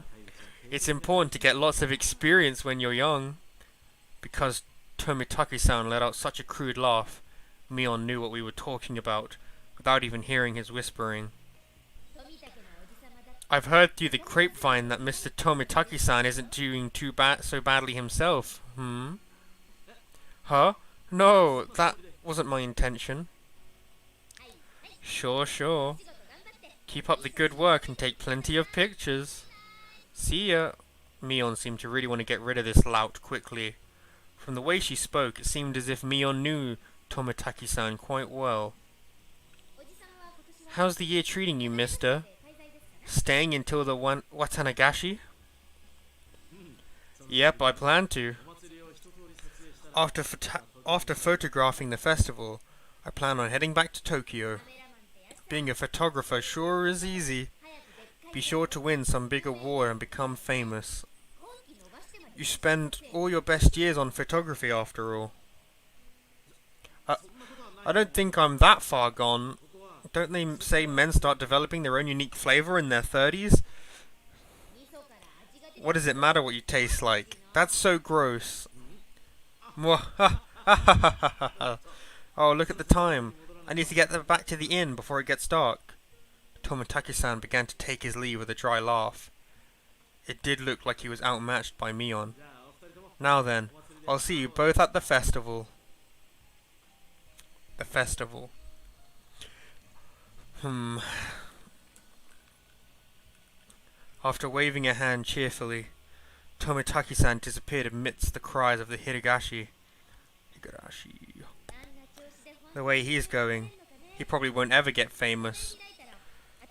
It's important to get lots of experience when you're young. Because Tomitake-san let out such a crude laugh, Mion knew what we were talking about, without even hearing his whispering. I've heard through the grapevine that Mr. Tomitake-san isn't doing so badly himself. Huh? No, that wasn't my intention. Sure. Keep up the good work and take plenty of pictures. See ya. Mion seemed to really want to get rid of this lout quickly. From the way she spoke, it seemed as if Mion knew Tomitake-san quite well. How's the year treating you, mister? Staying until the Watanagashi? Yep, I plan to. After photographing the festival, I plan on heading back to Tokyo. Being a photographer sure is easy. Be sure to win some big award and become famous. You spend all your best years on photography after all. I, I don't think I'm that far gone. Don't they say men start developing their own unique flavor in their 30s? What does it matter what you taste like? That's so gross. Oh, look at the time. I need to get back to the inn before it gets dark. Tomitaki-san began to take his leave with a dry laugh. It did look like he was outmatched by Mion. Now then, I'll see you both at the festival. The festival. After waving a hand cheerfully, Tomitaki-san disappeared amidst the cries of the Higurashi. The way he's going, he probably won't ever get famous.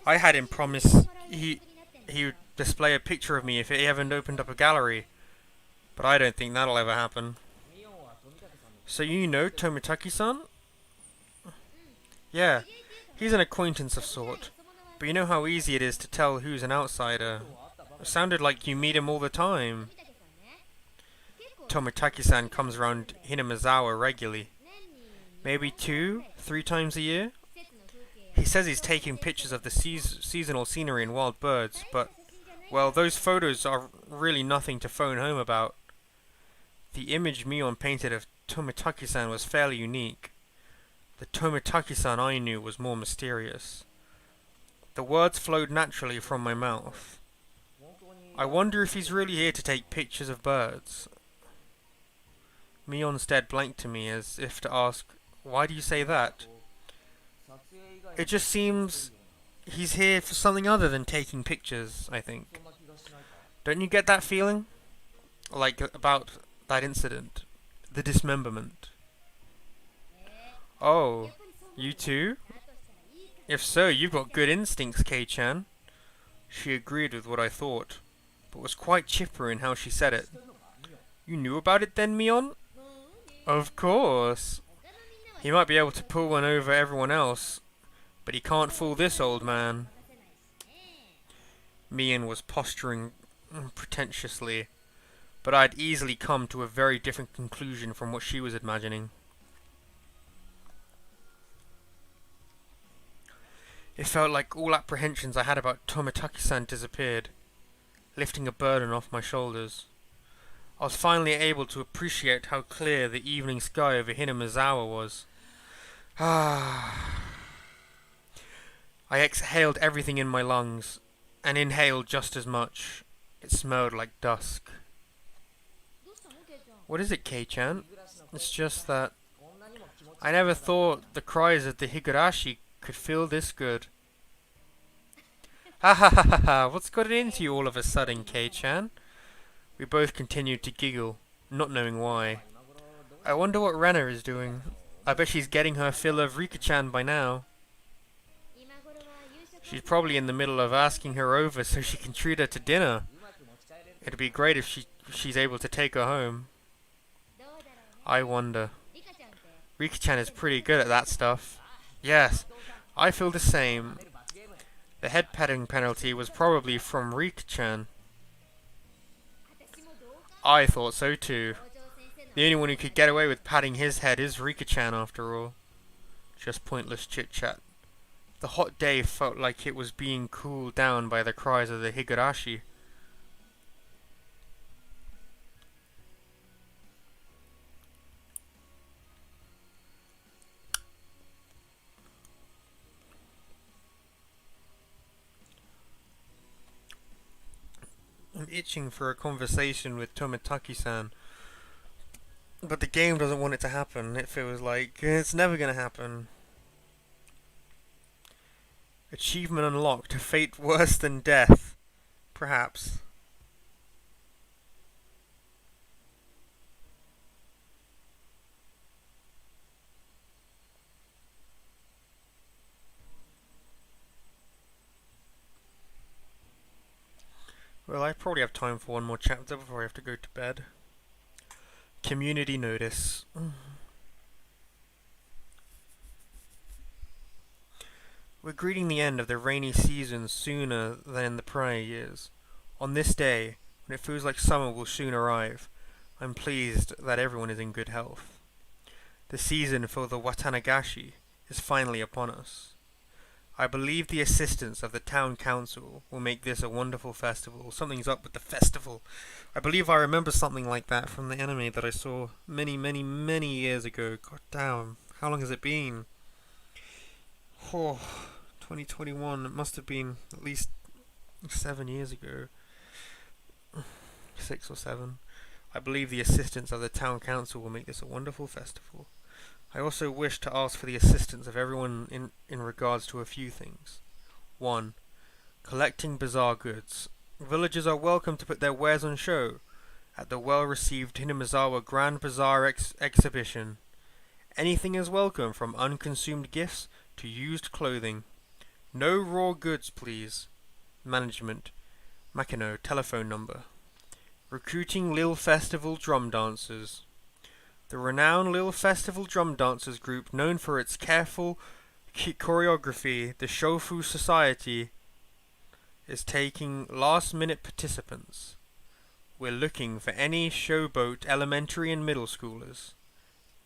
I had him promise he would display a picture of me if he ever opened up a gallery, but I don't think that'll ever happen. So you know Tomitaki-san? Yeah, he's an acquaintance of sort, but you know how easy it is to tell who's an outsider. It sounded like you meet him all the time. Tomitaki-san comes around Hinamizawa regularly. Maybe 2-3 times a year? He says he's taking pictures of the seasonal scenery and wild birds, but, well, those photos are really nothing to phone home about. The image Mion painted of Tomitaki-san was fairly unique. The Tomitaki-san I knew was more mysterious. The words flowed naturally from my mouth. I wonder if he's really here to take pictures of birds. Mion stared blank to me as if to ask, why do you say that? It just seems he's here for something other than taking pictures, I think. Don't you get that feeling? Like about that incident. The dismemberment. Oh, you too? If so, you've got good instincts, Kei-chan. She agreed with what I thought, but was quite chipper in how she said it. You knew about it then, Mion? Of course. He might be able to pull one over everyone else, but he can't fool this old man. Mion was posturing pretentiously, but I had easily come to a very different conclusion from what she was imagining. It felt like all apprehensions I had about Tomitaki-san disappeared, lifting a burden off my shoulders. I was finally able to appreciate how clear the evening sky over Hinamizawa was. I exhaled everything in my lungs, and inhaled just as much. It smelled like dusk. What is it, Kei-chan? It's just that I never thought the cries of the Higurashi could feel this good. Ha ha ha ha ha, what's got it into you all of a sudden, Kei-chan? We both continued to giggle, not knowing why. I wonder what Rena is doing. I bet she's getting her fill of Rika-chan by now. She's probably in the middle of asking her over so she can treat her to dinner. It'd be great if she's able to take her home. I wonder. Rika-chan is pretty good at that stuff. Yes, I feel the same. The head patting penalty was probably from Rika-chan. I thought so too. The only one who could get away with patting his head is Rika-chan after all. Just pointless chit-chat. The hot day felt like it was being cooled down by the cries of the Higurashi. I'm itching for a conversation with Tomitaki-san, but the game doesn't want it to happen. It feels like it's never going to happen. Achievement unlocked. A fate worse than death. Perhaps. Well, I probably have time for one more chapter before I have to go to bed. Community notice. We're greeting the end of the rainy season sooner than in the prior years. On this day, when it feels like summer will soon arrive, I'm pleased that everyone is in good health. The season for the Watanagashi is finally upon us. I believe the assistance of the town council will make this a wonderful festival. Something's up with the festival. I believe I remember something like that from the anime that I saw many, many, many years ago. God damn, how long has it been? Oh, 2021. It must have been at least 7 years ago. 6 or 7. I believe the assistance of the town council will make this a wonderful festival. I also wish to ask for the assistance of everyone in regards to a few things. 1. Collecting bazaar goods. Villagers are welcome to put their wares on show at the well-received Hinamizawa Grand Bazaar exhibition. Anything is welcome, from unconsumed gifts to used clothing. No raw goods, please. Management. Makino, telephone number. Recruiting Lille Festival drum dancers. The renowned Lille Festival drum dancers group, known for its careful choreography, the Shofu Society, is taking last-minute participants. We're looking for any showboat elementary and middle schoolers.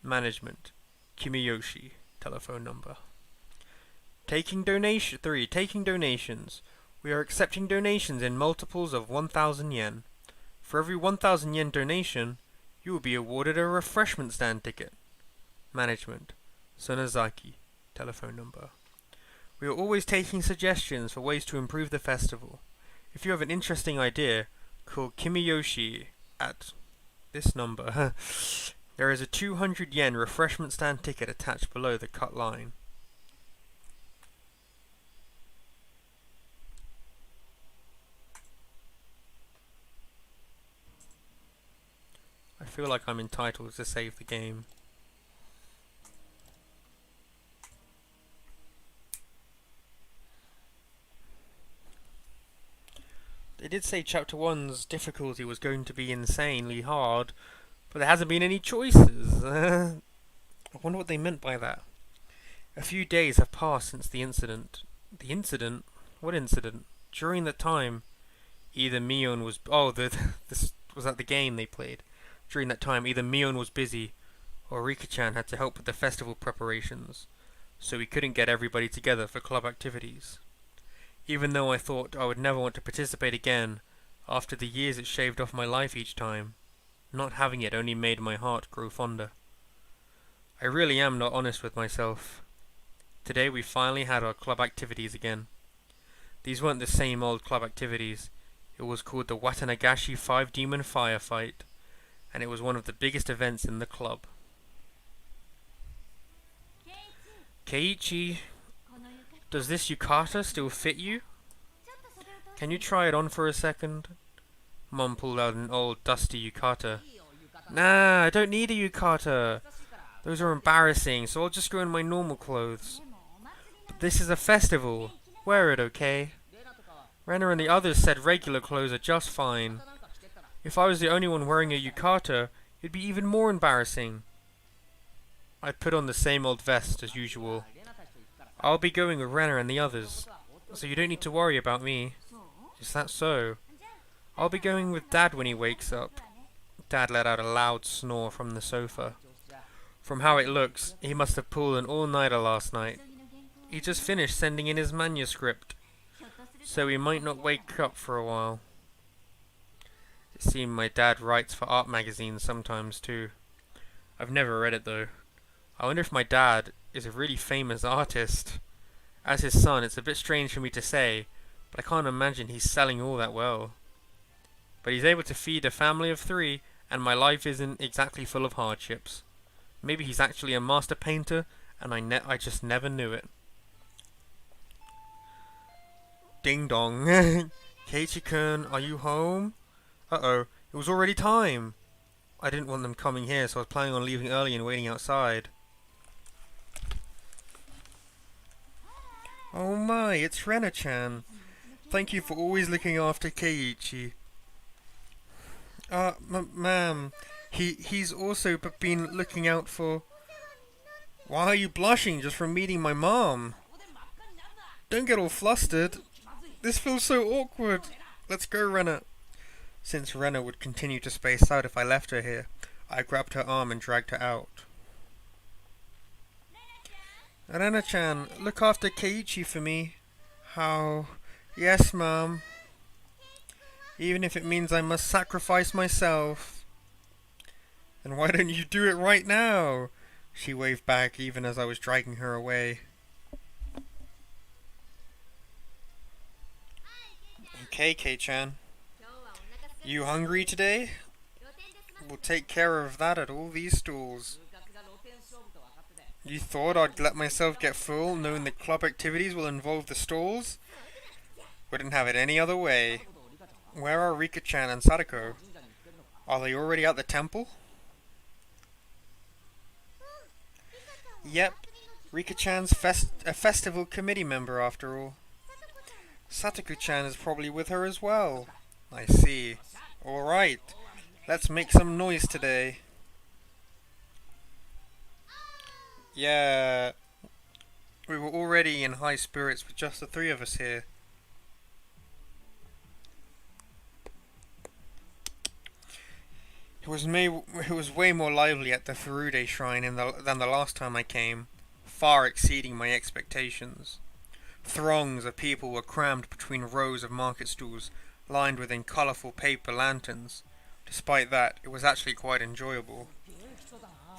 Management. Kimiyoshi, telephone number. 3. Taking donations. We are accepting donations in multiples of 1,000 yen. For every 1,000 yen donation, you will be awarded a refreshment stand ticket. Management. Sonozaki. Telephone number. We are always taking suggestions for ways to improve the festival. If you have an interesting idea, call Kimiyoshi at this number. There is a 200 yen refreshment stand ticket attached below the cut line. I feel like I'm entitled to save the game. They did say Chapter 1's difficulty was going to be insanely hard, but there hasn't been any choices. I wonder what they meant by that. A few days have passed since the incident. The incident? What incident? During that time, either Mion was... this was at the game they played. During that time, either Mion was busy, or Rika-chan had to help with the festival preparations, so we couldn't get everybody together for club activities. Even though I thought I would never want to participate again, after the years it shaved off my life each time, not having it only made my heart grow fonder. I really am not honest with myself. Today we finally had our club activities again. These weren't the same old club activities. It was called the Watanagashi 5-Demon Firefight, and it was one of the biggest events in the club. Keiichi, does this yukata still fit you? Can you try it on for a second? Mom pulled out an old dusty yukata. Nah, I don't need a yukata. Those are embarrassing, so I'll just go in my normal clothes. But this is a festival. Wear it, okay? Rena and the others said regular clothes are just fine. If I was the only one wearing a yukata, it'd be even more embarrassing. I put on the same old vest as usual. I'll be going with Rena and the others, so you don't need to worry about me. Is that so? I'll be going with Dad when he wakes up. Dad let out a loud snore from the sofa. From how it looks, he must have pulled an all-nighter last night. He just finished sending in his manuscript, so he might not wake up for a while. It seemed my dad writes for art magazines sometimes too. I've never read it though. I wonder if my dad is a really famous artist. As his son, it's a bit strange for me to say, but I can't imagine he's selling all that well. But he's able to feed a family of 3, and my life isn't exactly full of hardships. Maybe he's actually a master painter, and I just never knew it. Ding dong. Keiichi-kun, are you home? Uh-oh, it was already time. I didn't want them coming here, so I was planning on leaving early and waiting outside. Oh my, it's Rena-chan. Thank you for always looking after Keiichi. Ma'am, he's also been looking out for... Why are you blushing just from meeting my mom? Don't get all flustered. This feels so awkward. Let's go, Rena. Since Rena would continue to space out if I left her here, I grabbed her arm and dragged her out. Rena-chan, look after Keiichi for me. How? Yes, Mom. Even if it means I must sacrifice myself. Then why don't you do it right now? She waved back even as I was dragging her away. Okay, Kei-chan. You hungry today? We'll take care of that at all these stalls. You thought I'd let myself get full knowing the club activities will involve the stalls? Wouldn't have it any other way. Where are Rika-chan and Sadako? Are they already at the temple? Yep, Rika-chan's a festival committee member after all. Satoko-chan is probably with her as well. I see. Alright, let's make some noise today. Yeah, we were already in high spirits with just the three of us here. It was way more lively at the Furude shrine than the last time I came, far exceeding my expectations. Throngs of people were crammed between rows of market stalls, lined within colourful paper lanterns. Despite that, it was actually quite enjoyable.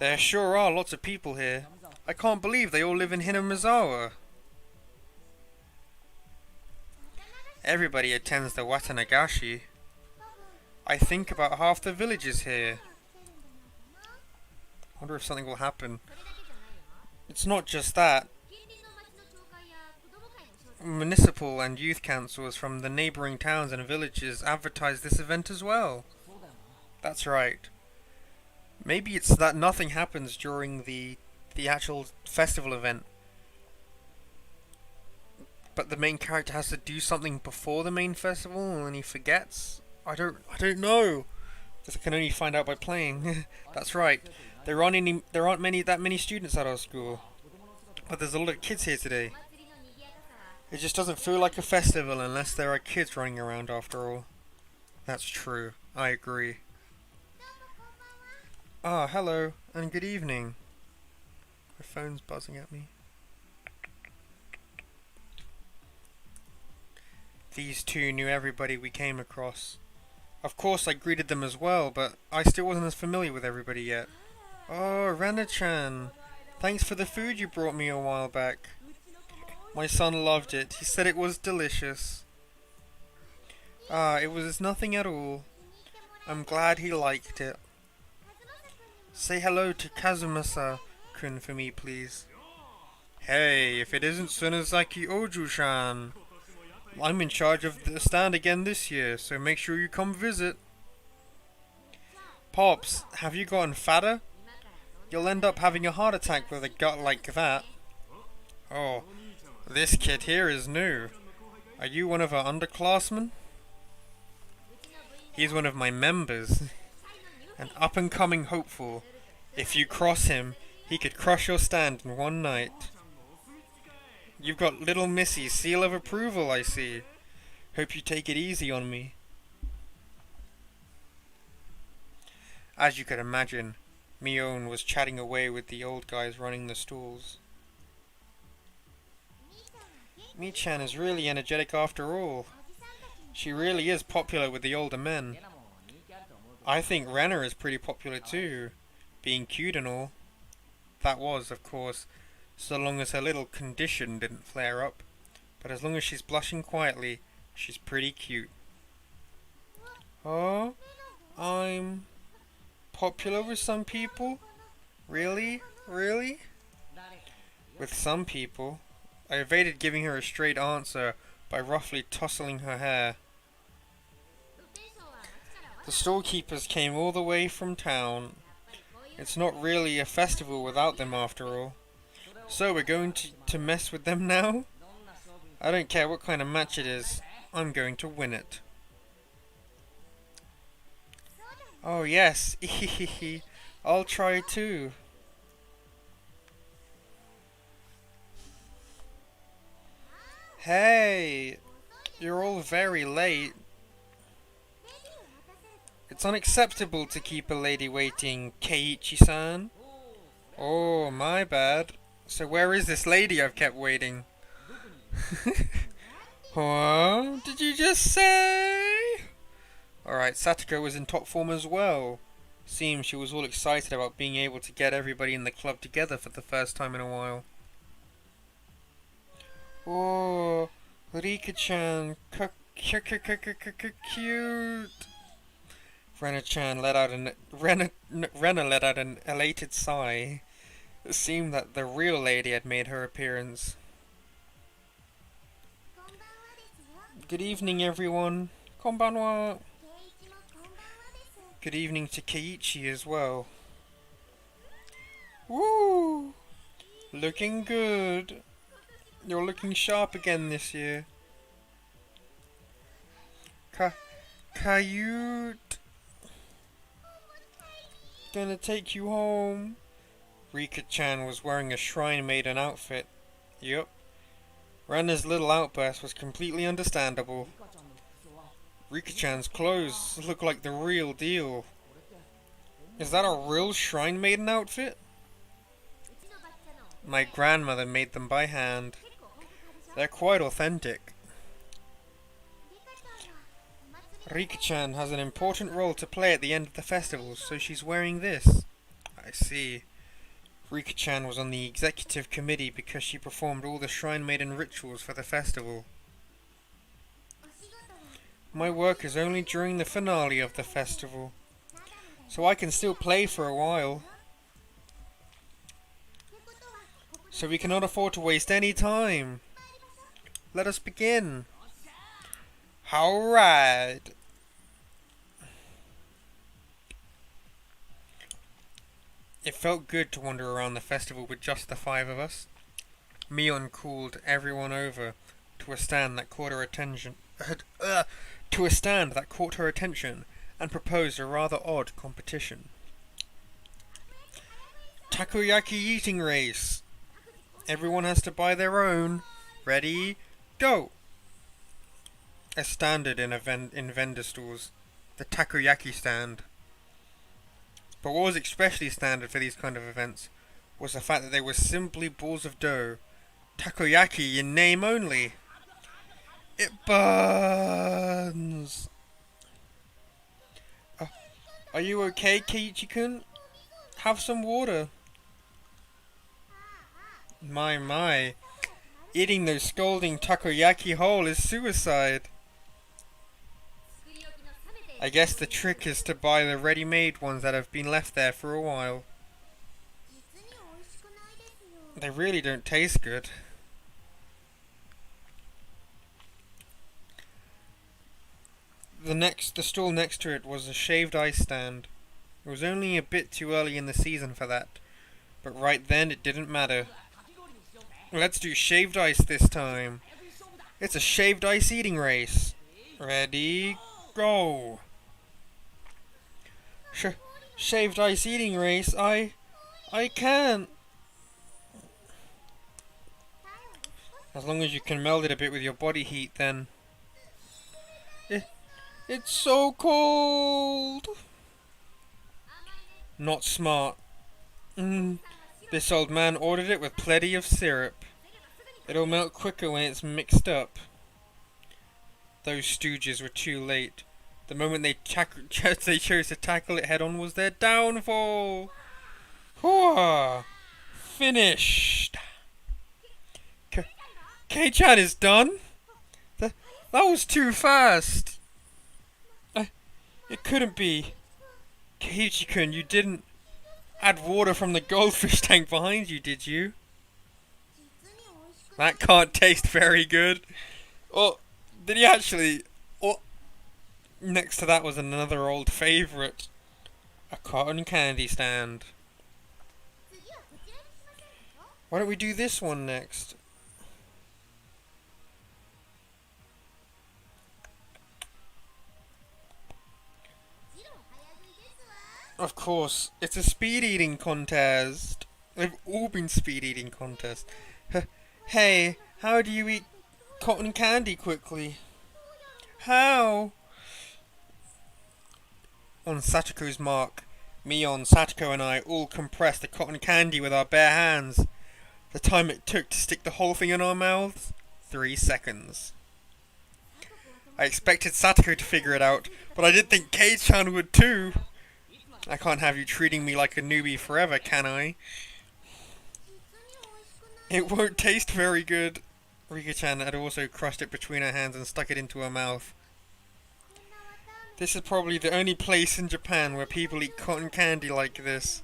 There sure are lots of people here. I can't believe they all live in Hinamizawa. Everybody attends the Watanagashi. I think about half the villages here. Wonder if something will happen. It's not just that. Municipal and youth councils from the neighbouring towns and villages advertise this event as well. That's right. Maybe it's that nothing happens during the actual festival event, but the main character has to do something before the main festival and he forgets. I don't know. This I can only find out by playing. That's right. There aren't that many students at our school, but there's a lot of kids here today. It just doesn't feel like a festival unless there are kids running around after all. That's true. I agree. Ah, hello, and good evening. My phone's buzzing at me. These two knew everybody we came across. Of course I greeted them as well, but I still wasn't as familiar with everybody yet. Oh, Rena-chan. Thanks for the food you brought me a while back. My son loved it. He said it was delicious. Ah, it was nothing at all. I'm glad he liked it. Say hello to Kazumasa-kun for me, please. Hey, if it isn't Sunazaki Oju-san. I'm in charge of the stand again this year, so make sure you come visit. Pops, have you gotten fatter? You'll end up having a heart attack with a gut like that. Oh, this kid here is new. Are you one of our underclassmen? He's one of my members. An up-and-coming hopeful. If you cross him, he could crush your stand in one night. You've got little Missy's seal of approval, I see. Hope you take it easy on me. As you could imagine, Mion was chatting away with the old guys running the stalls. Mi-chan is really energetic after all. She really is popular with the older men. I think Rena is pretty popular too, being cute and all. That was, of course, so long as her little condition didn't flare up. But as long as she's blushing quietly, she's pretty cute. Oh, I'm popular with some people? Really? Really? With some people. I evaded giving her a straight answer by roughly tousling her hair. The storekeepers came all the way from town. It's not really a festival without them after all. So we're going to mess with them now? I don't care what kind of match it is. I'm going to win it. Oh yes, I'll try too. Hey, you're all very late. It's unacceptable to keep a lady waiting, Keiichi-san. Oh, my bad. So where is this lady I've kept waiting? What did you just say? Alright, Satoko was in top form as well. Seems she was all excited about being able to get everybody in the club together for the first time in a while. Oh, Rika-chan, cute. Rena let out an elated sigh. It seemed that the real lady had made her appearance. Good evening, everyone. Konbanwa. Good evening to Keiichi as well. Woo! Looking good. You're looking sharp again this year. Cute. Gonna take you home. Rika-chan was wearing a shrine maiden outfit. Yup. Rena's little outburst was completely understandable. Rika-chan's clothes look like the real deal. Is that a real shrine maiden outfit? My grandmother made them by hand. They're quite authentic. Rika-chan has an important role to play at the end of the festival, so she's wearing this. I see. Rika-chan was on the executive committee because she performed all the Shrine Maiden rituals for the festival. My work is only during the finale of the festival, so I can still play for a while. So we cannot afford to waste any time. Let us begin. Alright. It felt good to wander around the festival with just the 5 of us. Mion called everyone over to a stand that caught her attention. And proposed a rather odd competition. Takoyaki eating race. Everyone has to buy their own. Ready, go! A standard in vendor stores, the takoyaki stand. But what was especially standard for these kind of events was the fact that they were simply balls of dough, takoyaki in name only. It burns. Are you okay, Keiichi-kun? Have some water. My. Eating those scalding takoyaki whole is suicide. I guess the trick is to buy the ready-made ones that have been left there for a while. They really don't taste good. The stall next to it was a shaved ice stand. It was only a bit too early in the season for that, but right then it didn't matter. Let's do shaved ice this time. It's a shaved ice eating race. Ready, go! Shaved ice eating race, I can't. As long as you can meld it a bit with your body heat, then. It's so cold. Not smart. This old man ordered it with plenty of syrup. It'll melt quicker when it's mixed up. Those stooges were too late. The moment they chose to tackle it head on was their downfall. Hooah! Finished. K-chan is done? That was too fast. It couldn't be. Keiichi-kun, you didn't add water from the goldfish tank behind you, did you? That can't taste very good. Oh, did he actually? Oh, next to that was another old favourite. A cotton candy stand. Why don't we do this one next? Of course, it's a speed eating contest. They've all been speed eating contests. Hey, how do you eat cotton candy quickly? How? On Satoko's mark, Mion, Satoko and I all compressed the cotton candy with our bare hands. The time it took to stick the whole thing in our mouths? 3 seconds. I expected Satoko to figure it out, but I didn't think Kei-chan would too. I can't have you treating me like a newbie forever, can I? It won't taste very good. Rika-chan had also crushed it between her hands and stuck it into her mouth. This is probably the only place in Japan where people eat cotton candy like this.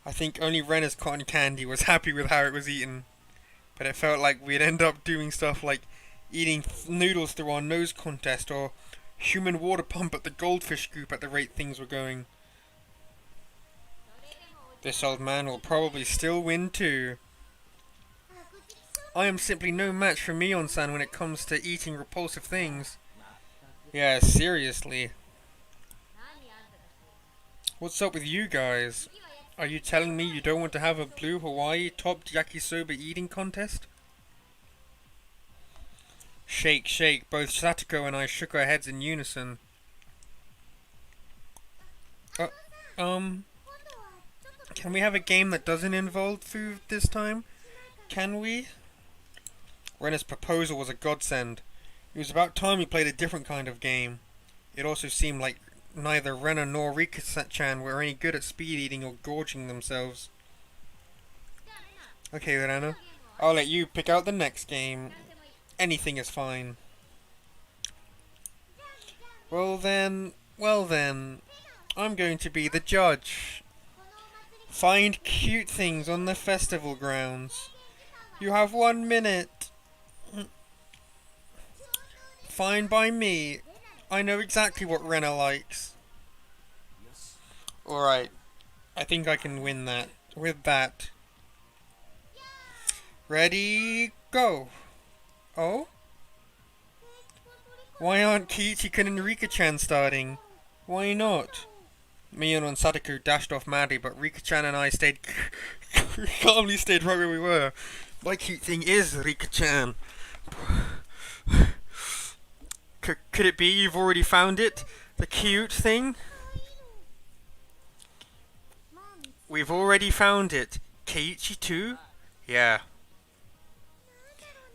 I think only Rena's cotton candy was happy with how it was eaten. But it felt like we'd end up doing stuff like eating noodles through our nose contest or human water pump at the goldfish group at the rate things were going. This old man will probably still win too. I am simply no match for Mion-san when it comes to eating repulsive things. Yeah, seriously. What's up with you guys? Are you telling me you don't want to have a Blue Hawaii topped yakisoba eating contest? Shake, shake. Both Satoko and I shook our heads in unison. Can we have a game that doesn't involve food this time? Can we? Rena's proposal was a godsend. It was about time we played a different kind of game. It also seemed like neither Rena nor Rika-chan were any good at speed eating or gorging themselves. Okay, Rena. I'll let you pick out the next game. Anything is fine. Well then, I'm going to be the judge. Find cute things on the festival grounds. You have 1 minute. Fine by me. I know exactly what Rena likes. Alright. I think I can win that. With that. Ready, go. Oh? Why aren't Kiichi-kun and Rika-chan starting? Why not? Mion and Satoko dashed off madly, but Rika-chan and I stayed calmly stayed right where we were. My cute thing is Rika-chan. Could it be you've already found it? The cute thing? We've already found it. Keiichi too? Yeah.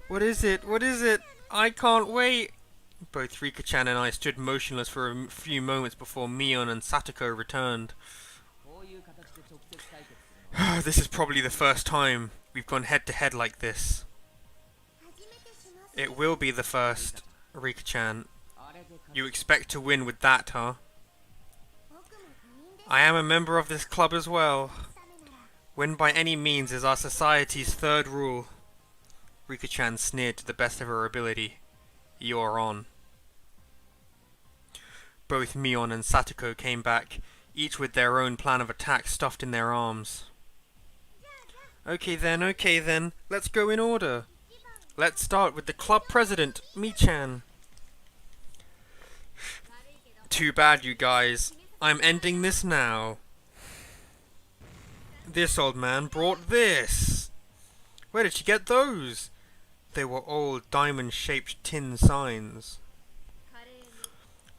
What is it? What is it? I can't wait. Both Rika-chan and I stood motionless for a few moments before Mion and Satoko returned. This is probably the first time we've gone head to head like this. It will be the first, Rika-chan. You expect to win with that, huh? I am a member of this club as well. Win by any means is our society's third rule. Rika-chan sneered to the best of her ability. You're on. Both Mion and Satoko came back, each with their own plan of attack stuffed in their arms. Okay then, let's go in order. Let's start with the club president, Mi-chan. Too bad, you guys. I'm ending this now. This old man brought this. Where did she get those? They were old diamond-shaped tin signs.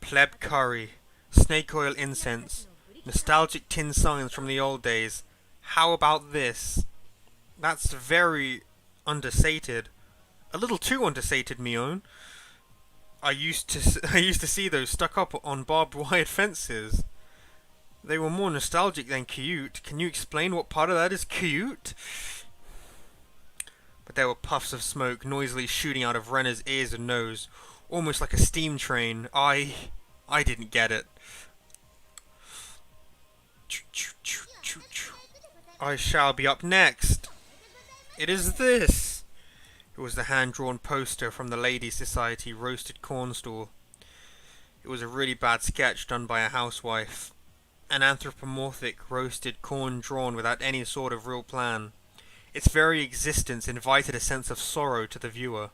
Pleb curry, snake oil incense, nostalgic tin signs from the old days. How about this? That's very understated. A little too understated, Mion. I used to see those stuck up on barbed wire fences. They were more nostalgic than cute. Can you explain what part of that is cute? But there were puffs of smoke noisily shooting out of Rena's ears and nose, almost like a steam train. I didn't get it. I shall be up next. It is this. It was the hand-drawn poster from the Ladies' Society roasted corn stall. It was a really bad sketch done by a housewife. An anthropomorphic roasted corn drawn without any sort of real plan. Its very existence invited a sense of sorrow to the viewer.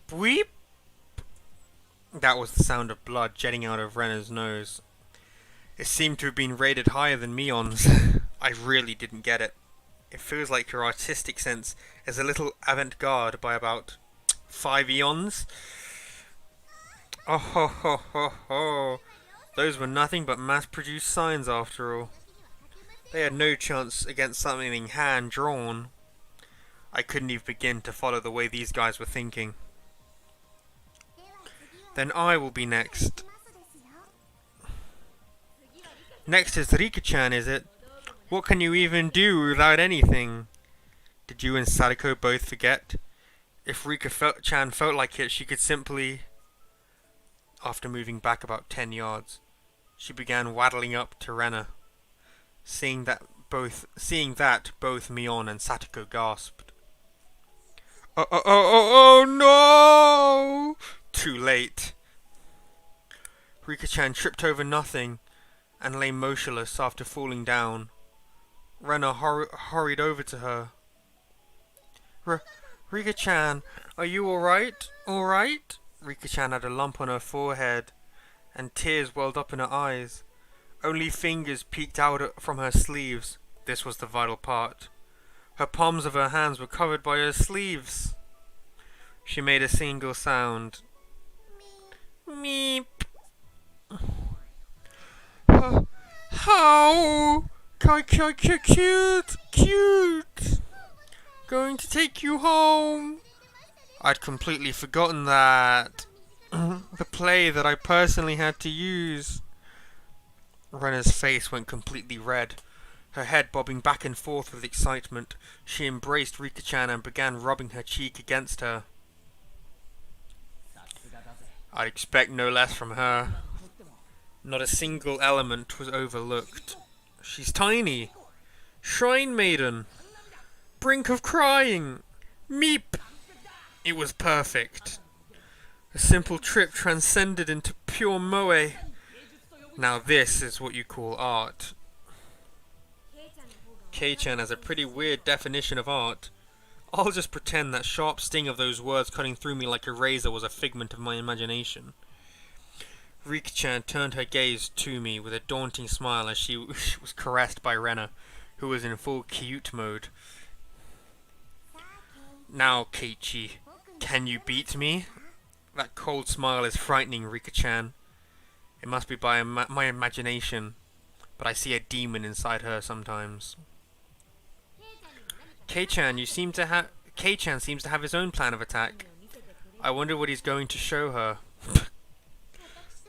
Bleep! That was the sound of blood jetting out of Rena's nose. It seemed to have been rated higher than Mion's. I really didn't get it. It feels like your artistic sense is a little avant-garde by about 5 eons. Oh ho ho ho ho. Those were nothing but mass-produced signs after all. They had no chance against something hand-drawn. I couldn't even begin to follow the way these guys were thinking. Then I will be next. Next is Rika-chan, is it? What can you even do without anything? Did you and Sadako both forget? If Rika-chan felt like it, she could simply... After moving back about 10 yards, she began waddling up to Rena. Seeing that, both Mion and Satoko gasped. Oh no! Too late. Rika-chan tripped over nothing and lay motionless after falling down. Rena hurried over to her. Rika-chan, are you alright? Alright? Rika-chan had a lump on her forehead, and tears welled up in her eyes. Only fingers peeked out from her sleeves. This was the vital part. Her palms of her hands were covered by her sleeves. She made a single sound. Meep. How? Cute. Going to take you home. I'd completely forgotten that. The play that I personally had to use. Rena's face went completely red. Her head bobbing back and forth with excitement, she embraced Rika-chan and began rubbing her cheek against her. I'd expect no less from her. Not a single element was overlooked. She's tiny. Shrine maiden. Brink of crying. Meep. It was perfect. A simple trip transcended into pure moe. Now this is what you call art. K-chan has a pretty weird definition of art. I'll just pretend that sharp sting of those words cutting through me like a razor was a figment of my imagination. Rika-chan turned her gaze to me with a daunting smile as she was caressed by Rena, who was in full cute mode. Now, Keiichi, can you beat me? That cold smile is frightening, Rika-chan. It must be by my imagination, but I see a demon inside her sometimes. Kei-chan seems to have his own plan of attack. I wonder what he's going to show her.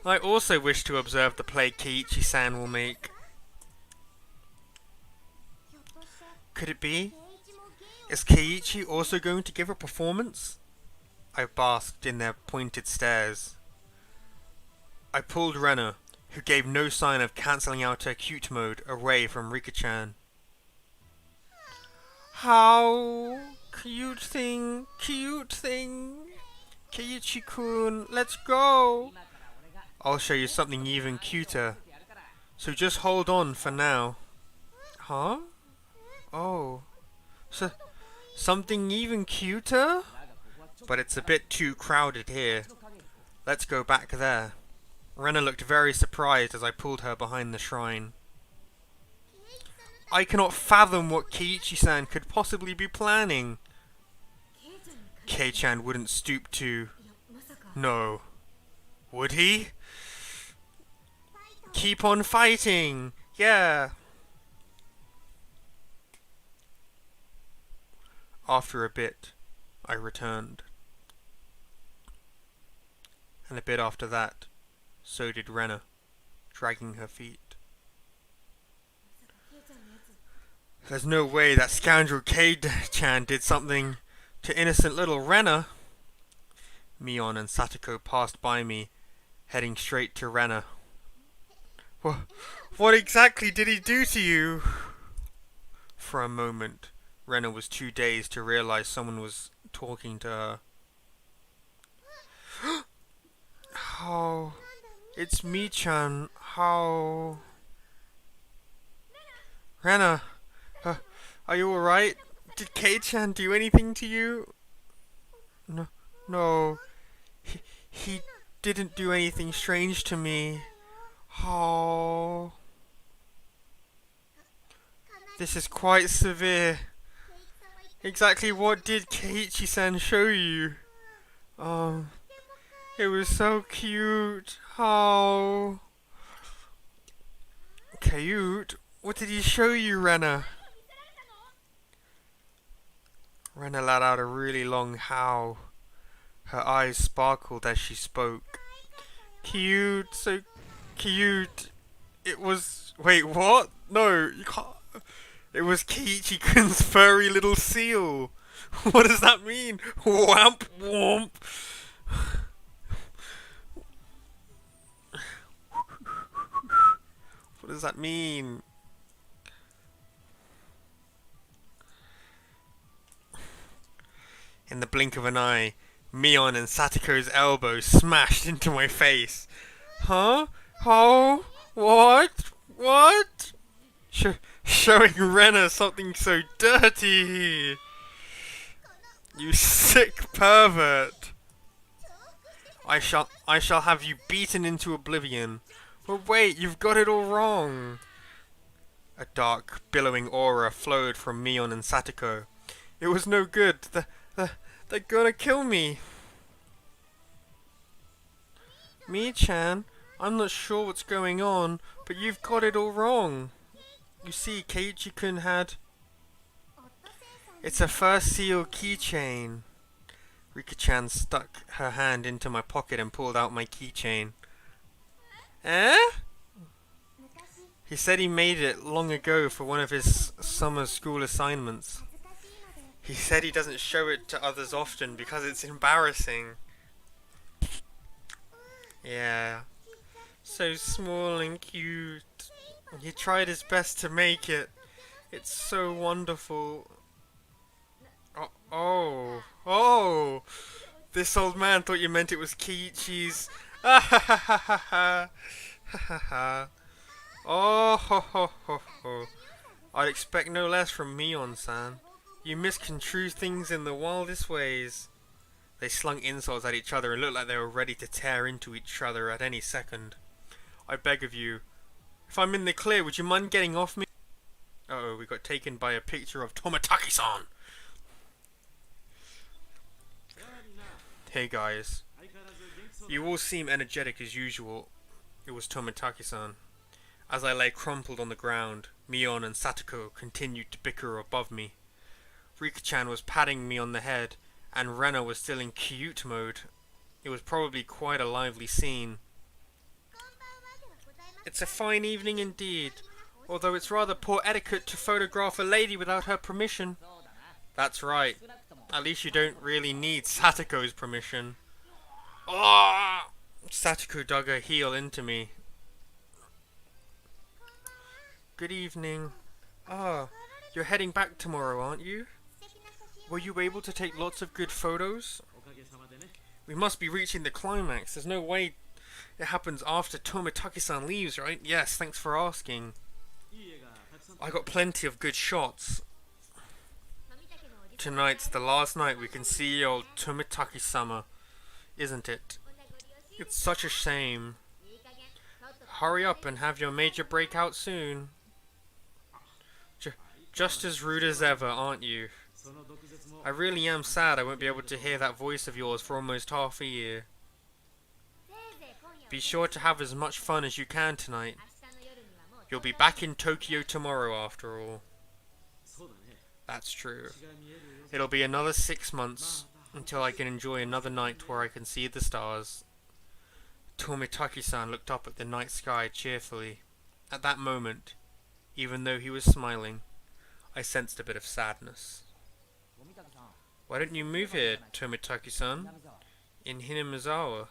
I also wish to observe the play Keiichi-san will make. Could it be? Is Keiichi also going to give a performance? I basked in their pointed stares. I pulled Rena, who gave no sign of cancelling out her cute mode, away from Rika-chan. How? Cute thing. Keiichi-kun, let's go. I'll show you something even cuter. So just hold on for now. Huh? Oh. So, something even cuter? But it's a bit too crowded here. Let's go back there. Rena looked very surprised as I pulled her behind the shrine. I cannot fathom what Keiichi-san could possibly be planning. Kei-chan wouldn't stoop to... No. Would he? Keep on fighting! Yeah! After a bit, I returned. And a bit after that, so did Rena, dragging her feet. There's no way that scoundrel Kei-chan did something to innocent little Rena. Mion and Satoko passed by me, heading straight to Rena. What exactly did he do to you? For a moment, Rena was too dazed to realize someone was talking to her. How? It's me-chan. How? Rena, are you alright? Did Kei-chan do anything to you? No. He didn't do anything strange to me. Oh. This is quite severe. Exactly what did Keiichi-san show you? It was so cute. Oh. Cute? What did he show you, Rena? Rena let out a really long howl. Her eyes sparkled as she spoke. Cute, so cute. It was... Wait, what? No, you can't... It was Kiichi-kun's furry little seal. What does that mean? Whamp, whomp. What does that mean? In the blink of an eye, Mion and Satoko's elbows smashed into my face. Huh? Oh? What? What? Showing Rena something so dirty. You sick pervert. I shall have you beaten into oblivion. But wait, you've got it all wrong. A dark, billowing aura flowed from Mion and Satoko. It was no good. They're gonna kill me. Mi-chan, I'm not sure what's going on, but you've got it all wrong. You see, Keiichi-kun had... It's a first seal keychain. Rika-chan stuck her hand into my pocket and pulled out my keychain. Eh? He said he made it long ago for one of his summer school assignments. He said he doesn't show it to others often because it's embarrassing. Yeah. So small and cute. He tried his best to make it. It's so wonderful. Oh. This old man thought you meant it was Kiichi's. Ah ha ha ha ha ha. Ha ha ha. Oh ho ho ho ho. I'd expect no less from Mion-san. You misconstrue things in the wildest ways. They slung insults at each other and looked like they were ready to tear into each other at any second. I beg of you, if I'm in the clear, would you mind getting off me? Uh-oh, we got taken by a picture of Tomitaki-san. Hey guys. You all seem energetic as usual. It was Tomitaki-san. As I lay crumpled on the ground, Mion and Satoko continued to bicker above me. Rika-chan was patting me on the head, and Rena was still in cute mode. It was probably quite a lively scene. It's a fine evening indeed, although it's rather poor etiquette to photograph a lady without her permission. That's right. At least you don't really need Satoko's permission. Oh! Satoko dug her heel into me. Good evening. Ah, you're heading back tomorrow, aren't you? Were you able to take lots of good photos? We must be reaching the climax. There's no way it happens after Tomitaki-san leaves, right? Yes, thanks for asking. I got plenty of good shots. Tonight's the last night we can see old Tomitaki-sama, isn't it? It's such a shame. Hurry up and have your major breakout soon. Just as rude as ever, aren't you? I really am sad I won't be able to hear that voice of yours for almost half a year. Be sure to have as much fun as you can tonight. You'll be back in Tokyo tomorrow after all. That's true. It'll be another 6 months until I can enjoy another night where I can see the stars. Tomitaki-san looked up at the night sky cheerfully. At that moment, even though he was smiling, I sensed a bit of sadness. Why don't you move here, Tomitaki-san? In Hinamizawa.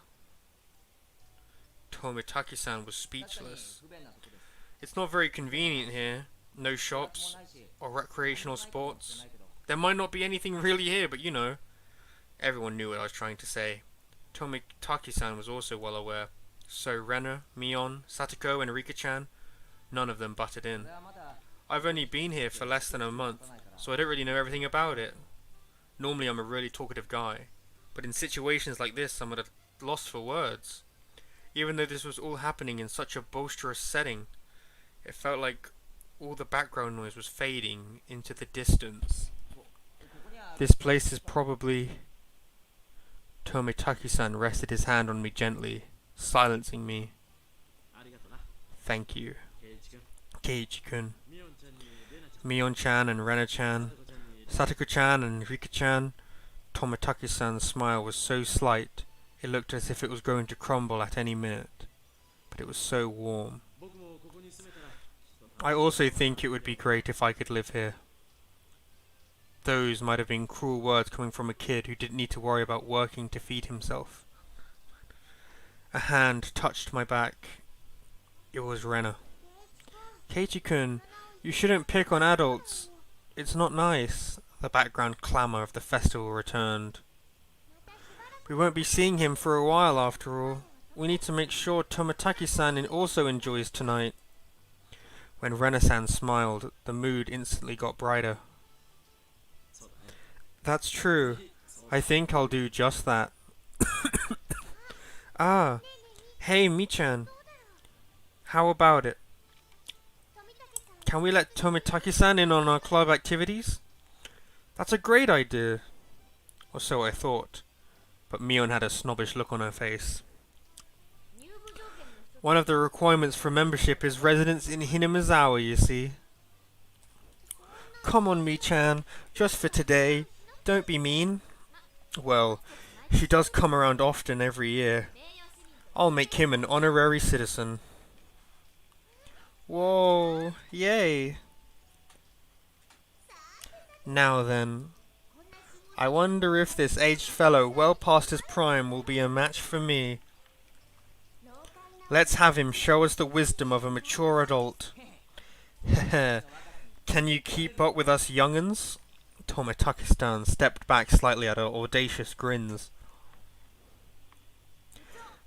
Tomitaki-san was speechless. It's not very convenient here. No shops or recreational sports. There might not be anything really here, but you know. Everyone knew what I was trying to say. Tomitaki-san was also well aware. So Rena, Mion, Satoko and Rika-chan, none of them butted in. I've only been here for less than a month, so I don't really know everything about it. Normally I'm a really talkative guy, but in situations like this I'm at a loss for words. Even though this was all happening in such a boisterous setting, it felt like all the background noise was fading into the distance. This place is probably Tomitaki-san rested his hand on me gently, silencing me. Thank you. Keiichi-kun. Mion-chan and Rena-chan, Satoko-chan and Rika-chan. Tomitaki-san's smile was so slight, it looked as if it was going to crumble at any minute. But it was so warm. I also think it would be great if I could live here. Those might have been cruel words coming from a kid who didn't need to worry about working to feed himself. A hand touched my back. It was Rena. Keiichi-kun, you shouldn't pick on adults. It's not nice. The background clamour of the festival returned. We won't be seeing him for a while after all. We need to make sure Tomitaki-san also enjoys tonight. When Rena-san smiled, the mood instantly got brighter. That's true. I think I'll do just that. Ah, hey Mi-chan. How about it? Can we let Tomitaki-san in on our club activities? That's a great idea. Or so I thought. But Mion had a snobbish look on her face. One of the requirements for membership is residence in Hinamizawa, you see. Come on, Mi-chan. Just for today. Don't be mean. Well, he does come around often every year. I'll make him an honorary citizen. Whoa, yay. Now then, I wonder if this aged fellow well past his prime will be a match for me. Let's have him show us the wisdom of a mature adult. Heh. Can you keep up with us young'uns? Tomitaki-san stepped back slightly at her audacious grins.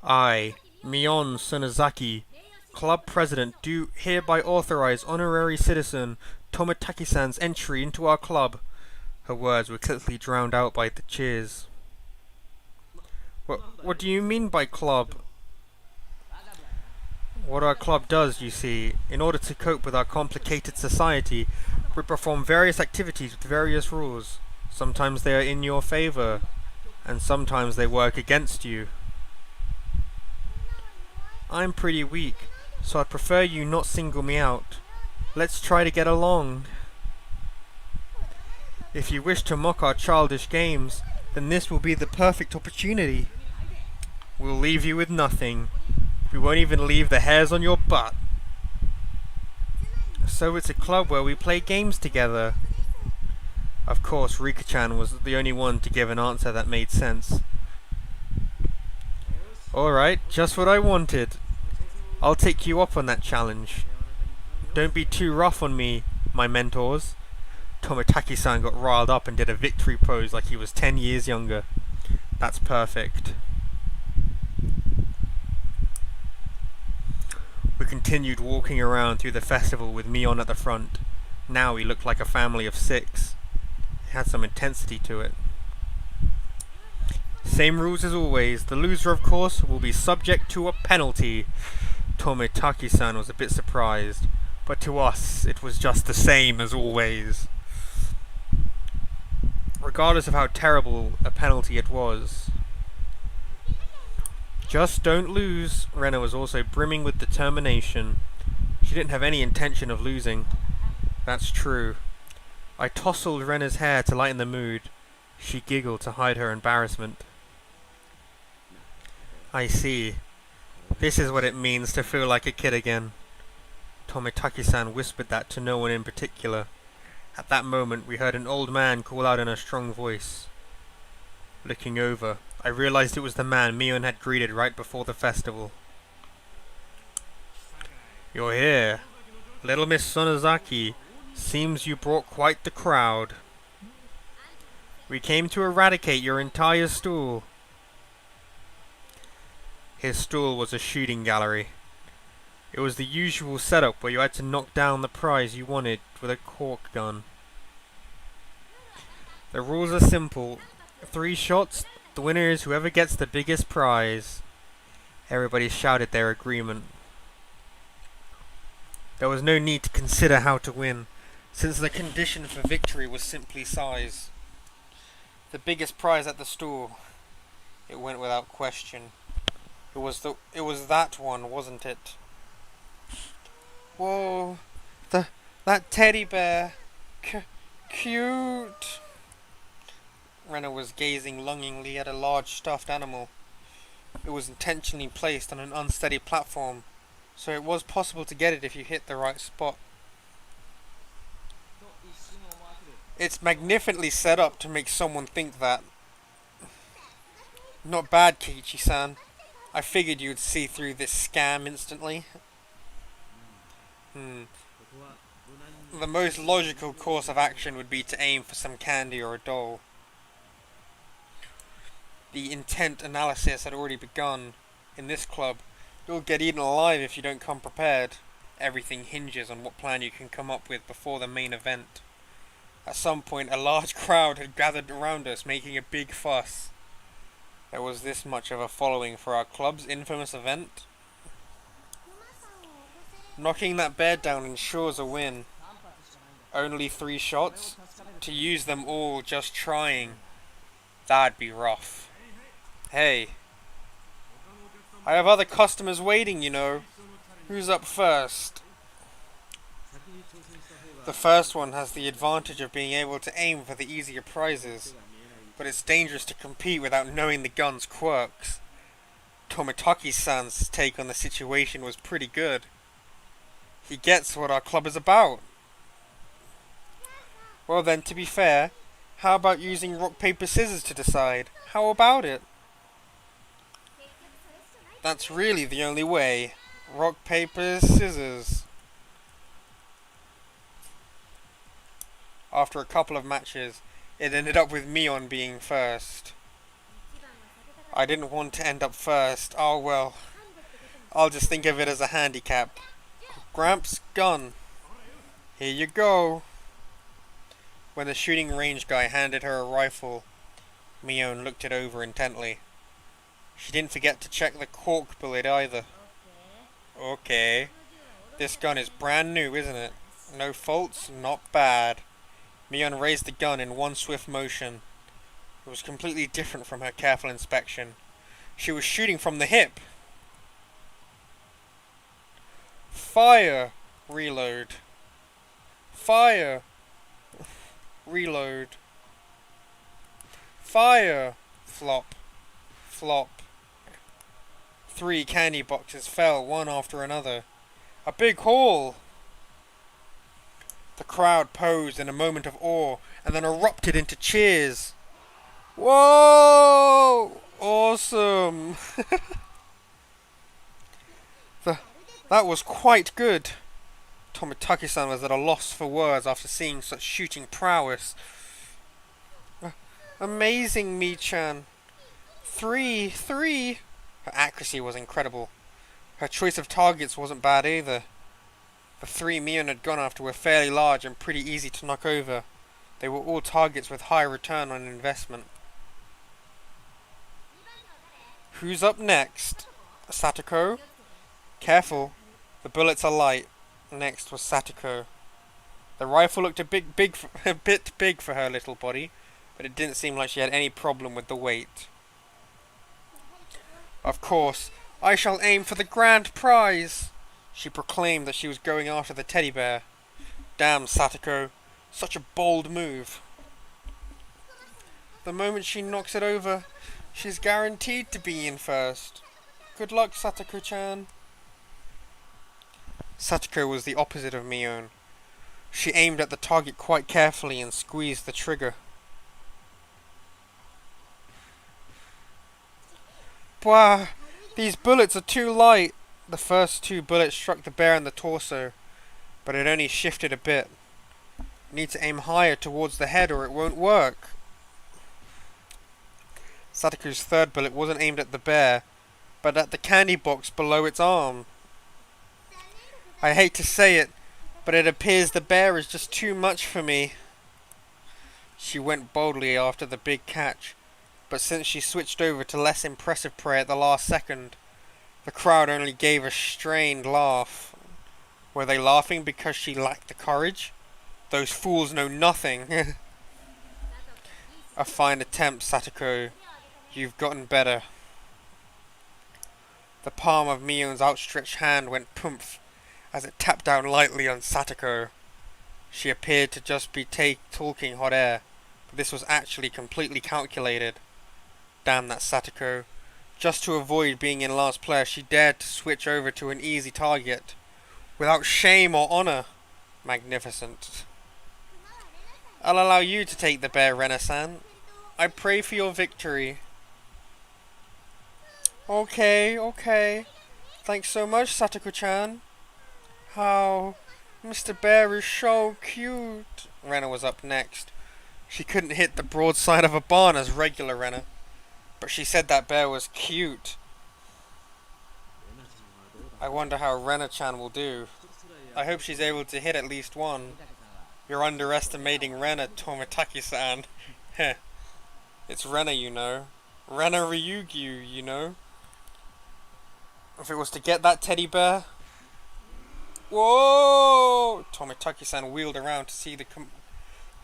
I, Mion Sunazaki, Club President, do hereby authorize honorary citizen Tomitaki-san's entry into our club. Her words were quickly drowned out by the cheers. What do you mean by club? What our club does, you see, in order to cope with our complicated society, we perform various activities with various rules. Sometimes they are in your favor, and sometimes they work against you. I'm pretty weak, so I'd prefer you not single me out. Let's try to get along. If you wish to mock our childish games, then this will be the perfect opportunity. We'll leave you with nothing. We won't even leave the hairs on your butt. So it's a club where we play games together. Of course, Rika-chan was the only one to give an answer that made sense. Alright, just what I wanted. I'll take you up on that challenge. Don't be too rough on me, my mentors. Tomitaki-san got riled up and did a victory pose like he was 10 years younger. That's perfect. We continued walking around through the festival with Mion at the front. Now we looked like a family of 6. It had some intensity to it. Same rules as always. The loser, of course, will be subject to a penalty. Tomitaki-san was a bit surprised, but to us it was just the same as always. Regardless of how terrible a penalty it was. Just don't lose. Rena was also brimming with determination. She didn't have any intention of losing. That's true. I tousled Rena's hair to lighten the mood. She giggled to hide her embarrassment. I see. This is what it means to feel like a kid again. Tomitaki-san whispered that to no one in particular. At that moment, we heard an old man call out in a strong voice. Looking over, I realized it was the man Mion had greeted right before the festival. You're here. Little Miss Sonozaki, seems you brought quite the crowd. We came to eradicate your entire stool. His stool was a shooting gallery. It was the usual setup where you had to knock down the prize you wanted with a cork gun. The rules are simple. 3 shots, the winner is whoever gets the biggest prize. Everybody shouted their agreement. There was no need to consider how to win, since the condition for victory was simply size. The biggest prize at the store. It went without question. It was that one, wasn't it? Whoa, that teddy bear, cute. Rena was gazing longingly at a large stuffed animal. It was intentionally placed on an unsteady platform, so it was possible to get it if you hit the right spot. It's magnificently set up to make someone think that. Not bad, Keiichi-san. I figured you'd see through this scam instantly. The most logical course of action would be to aim for some candy or a doll. The intent analysis had already begun. In this club, you'll get eaten alive if you don't come prepared. Everything hinges on what plan you can come up with before the main event. At some point, a large crowd had gathered around us, making a big fuss. There was this much of a following for our club's infamous event. Knocking that bear down ensures a win. Only 3 shots? To use them all just trying. That'd be rough. Hey. I have other customers waiting, you know. Who's up first? The first one has the advantage of being able to aim for the easier prizes, but it's dangerous to compete without knowing the gun's quirks. Tomitaki-san's take on the situation was pretty good. He gets what our club is about. Well then, to be fair, how about using rock, paper, scissors to decide? How about it? That's really the only way. Rock, paper, scissors. After a couple of matches, it ended up with Mion being first. I didn't want to end up first. Oh well. I'll just think of it as a handicap. Gramps, gun. Here you go. When the shooting range guy handed her a rifle, Mion looked it over intently. She didn't forget to check the cork bullet either. Okay. This gun is brand new, isn't it? No faults? Not bad. Mion raised the gun in one swift motion. It was completely different from her careful inspection. She was shooting from the hip. Fire! Reload. Fire! Reload. Fire! Flop. Flop. 3 candy boxes fell one after another. A big haul! The crowd posed in a moment of awe and then erupted into cheers. Whoa! Awesome! That was quite good. Tomitaki-san was at a loss for words after seeing such shooting prowess. Amazing, Mi-chan. 3! Her accuracy was incredible. Her choice of targets wasn't bad either. The 3 Mion had gone after were fairly large and pretty easy to knock over. They were all targets with high return on investment. Who's up next? Satoko? Careful, the bullets are light. Next was Satoko. The rifle looked a bit big for her little body, but it didn't seem like she had any problem with the weight. Of course, I shall aim for the grand prize! She proclaimed that she was going after the teddy bear. Damn, Satoko. Such a bold move. The moment she knocks it over, she's guaranteed to be in first. Good luck, Satoko-chan. Satoko was the opposite of Mion. She aimed at the target quite carefully and squeezed the trigger. Bwah! These bullets are too light! The first 2 bullets struck the bear in the torso, but it only shifted a bit. Need to aim higher towards the head or it won't work. Satoko's 3rd bullet wasn't aimed at the bear, but at the candy box below its arm. I hate to say it, but it appears the bear is just too much for me. She went boldly after the big catch, but since she switched over to less impressive prey at the last second, the crowd only gave a strained laugh. Were they laughing because she lacked the courage? Those fools know nothing. A fine attempt, Satoko. You've gotten better. The palm of Mion's outstretched hand went poof as it tapped down lightly on Satoko. She appeared to just be talking hot air, but this was actually completely calculated. Damn that Satoko. Just to avoid being in last place, she dared to switch over to an easy target. Without shame or honor. Magnificent. I'll allow you to take the bear, Rena-san. I pray for your victory. Okay. Thanks so much, Satoko-chan. How... Mr. Bear is so cute. Rena was up next. She couldn't hit the broadside of a barn as regular Rena, but she said that bear was cute. I wonder how Rena-chan will do. I hope she's able to hit at least one. You're underestimating Rena, Tomitaki-san. Heh. It's Rena, you know. Rena Ryugyu, you know. If it was to get that teddy bear... Whoa! Tomitaki-san wheeled around to see the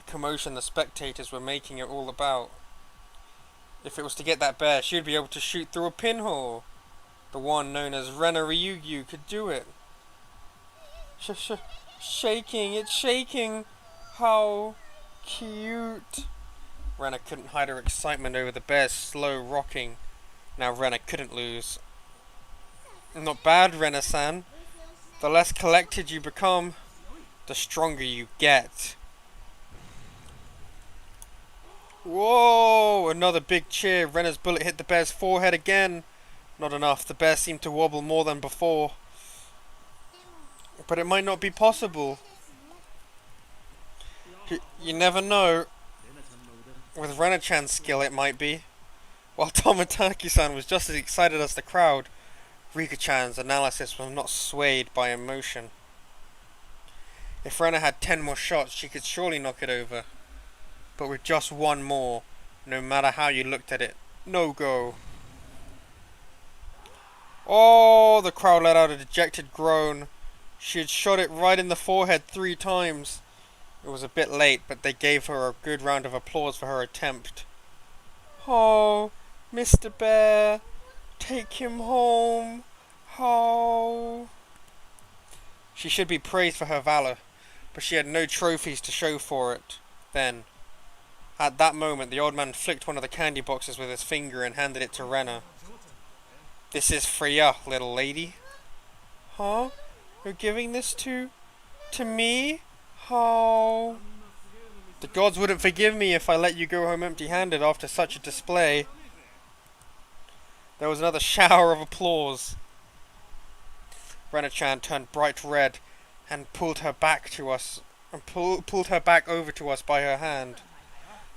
commotion the spectators were making it all about. If it was to get that bear, she would be able to shoot through a pinhole. The one known as Rena Ryugyu could do it. Shaking, it's shaking. How cute. Rena couldn't hide her excitement over the bear's slow rocking. Now Rena couldn't lose. Not bad, Rena-san. The less collected you become, the stronger you get. Whoa! Another big cheer. Rena's bullet hit the bear's forehead again. Not enough. The bear seemed to wobble more than before. But it might not be possible. You never know. With Rena-chan's skill, it might be. While Tomitaki-san was just as excited as the crowd, Rika-chan's analysis was not swayed by emotion. If Rena had 10 more shots, she could surely knock it over. But with just one more, no matter how you looked at it, no go. Oh, the crowd let out a dejected groan. She had shot it right in the forehead 3 times. It was a bit late, but they gave her a good round of applause for her attempt. Oh, Mr. Bear, take him home. Oh. She should be praised for her valor, but she had no trophies to show for it. Then, at that moment, the old man flicked one of the candy boxes with his finger and handed it to Rena. This is for ya, little lady. Huh? You're giving this to me? How? The gods wouldn't forgive me if I let you go home empty-handed after such a display. There was another shower of applause. Rena-chan turned bright red and pulled her back to us, and pulled her back over to us by her hand.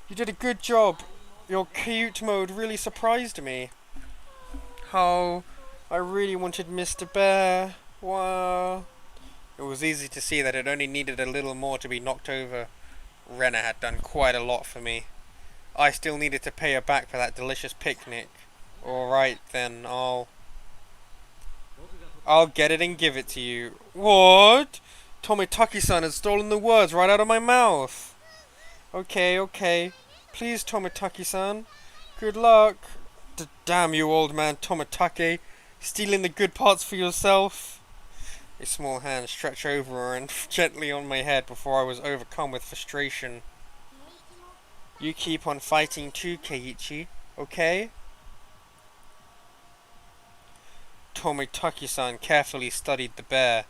You did a good job. Your cute mode really surprised me. How? I really wanted Mr. Bear. Wow. It was easy to see that it only needed a little more to be knocked over. Rena had done quite a lot for me. I still needed to pay her back for that delicious picnic. Alright then, I'll get it and give it to you. What? Tomitaki-san has stolen the words right out of my mouth. Okay. Please, Tomitaki-san. Good luck. Damn you, old man Tomitake. Stealing the good parts for yourself. A small hand stretched over her and gently on my head before I was overcome with frustration. You keep on fighting too, Keiichi, okay? Tomitaki-san carefully studied the bear.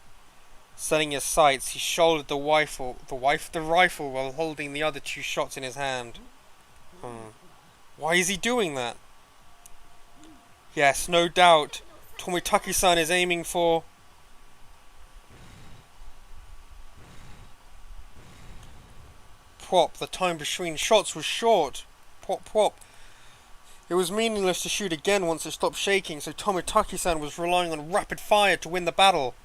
Setting his sights, he shouldered the rifle while holding the other 2 shots in his hand. Why is he doing that? Yes, no doubt. Tomitaki-san is aiming for... Pop, the time between shots was short. Pop. It was meaningless to shoot again once it stopped shaking, so Tomitaki-san was relying on rapid fire to win the battle.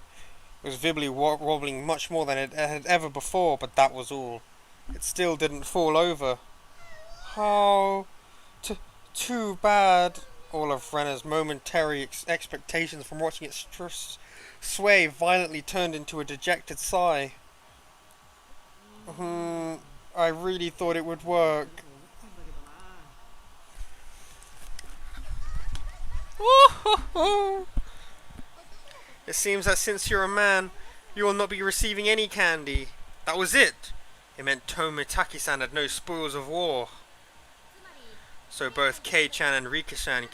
It was visibly wobbling much more than it had ever before, but that was all. It still didn't fall over. How... too bad. All of Rena's momentary expectations from watching it sway violently turned into a dejected sigh. I really thought it would work. It seems that since you're a man, you will not be receiving any candy. That was it. It meant Tomitaki-san had no spoils of war. So both Kei-chan and Rika-chan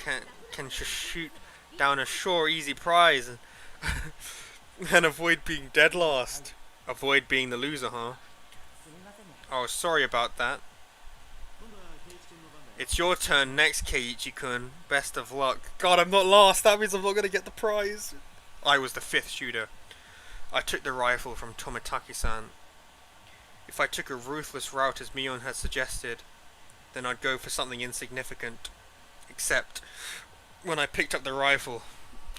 can just shoot down a sure, easy prize and avoid being dead last. Avoid being the loser, huh? Oh, sorry about that. It's your turn next, Keiichi-kun. Best of luck. God, I'm not last. That means I'm not going to get the prize. I was the 5th shooter. I took the rifle from Tomitaki-san. If I took a ruthless route as Mion had suggested, then I'd go for something insignificant. Except, when I picked up the rifle,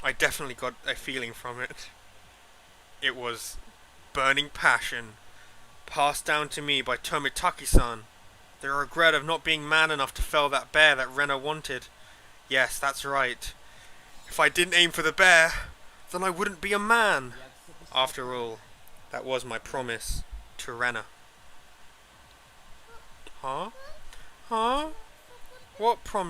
I definitely got a feeling from it. It was burning passion, passed down to me by Tomitaki-san. The regret of not being man enough to fell that bear that Rena wanted. Yes, that's right. If I didn't aim for the bear, then I wouldn't be a man. After all, that was my promise to Rena. Huh? Huh? What promise?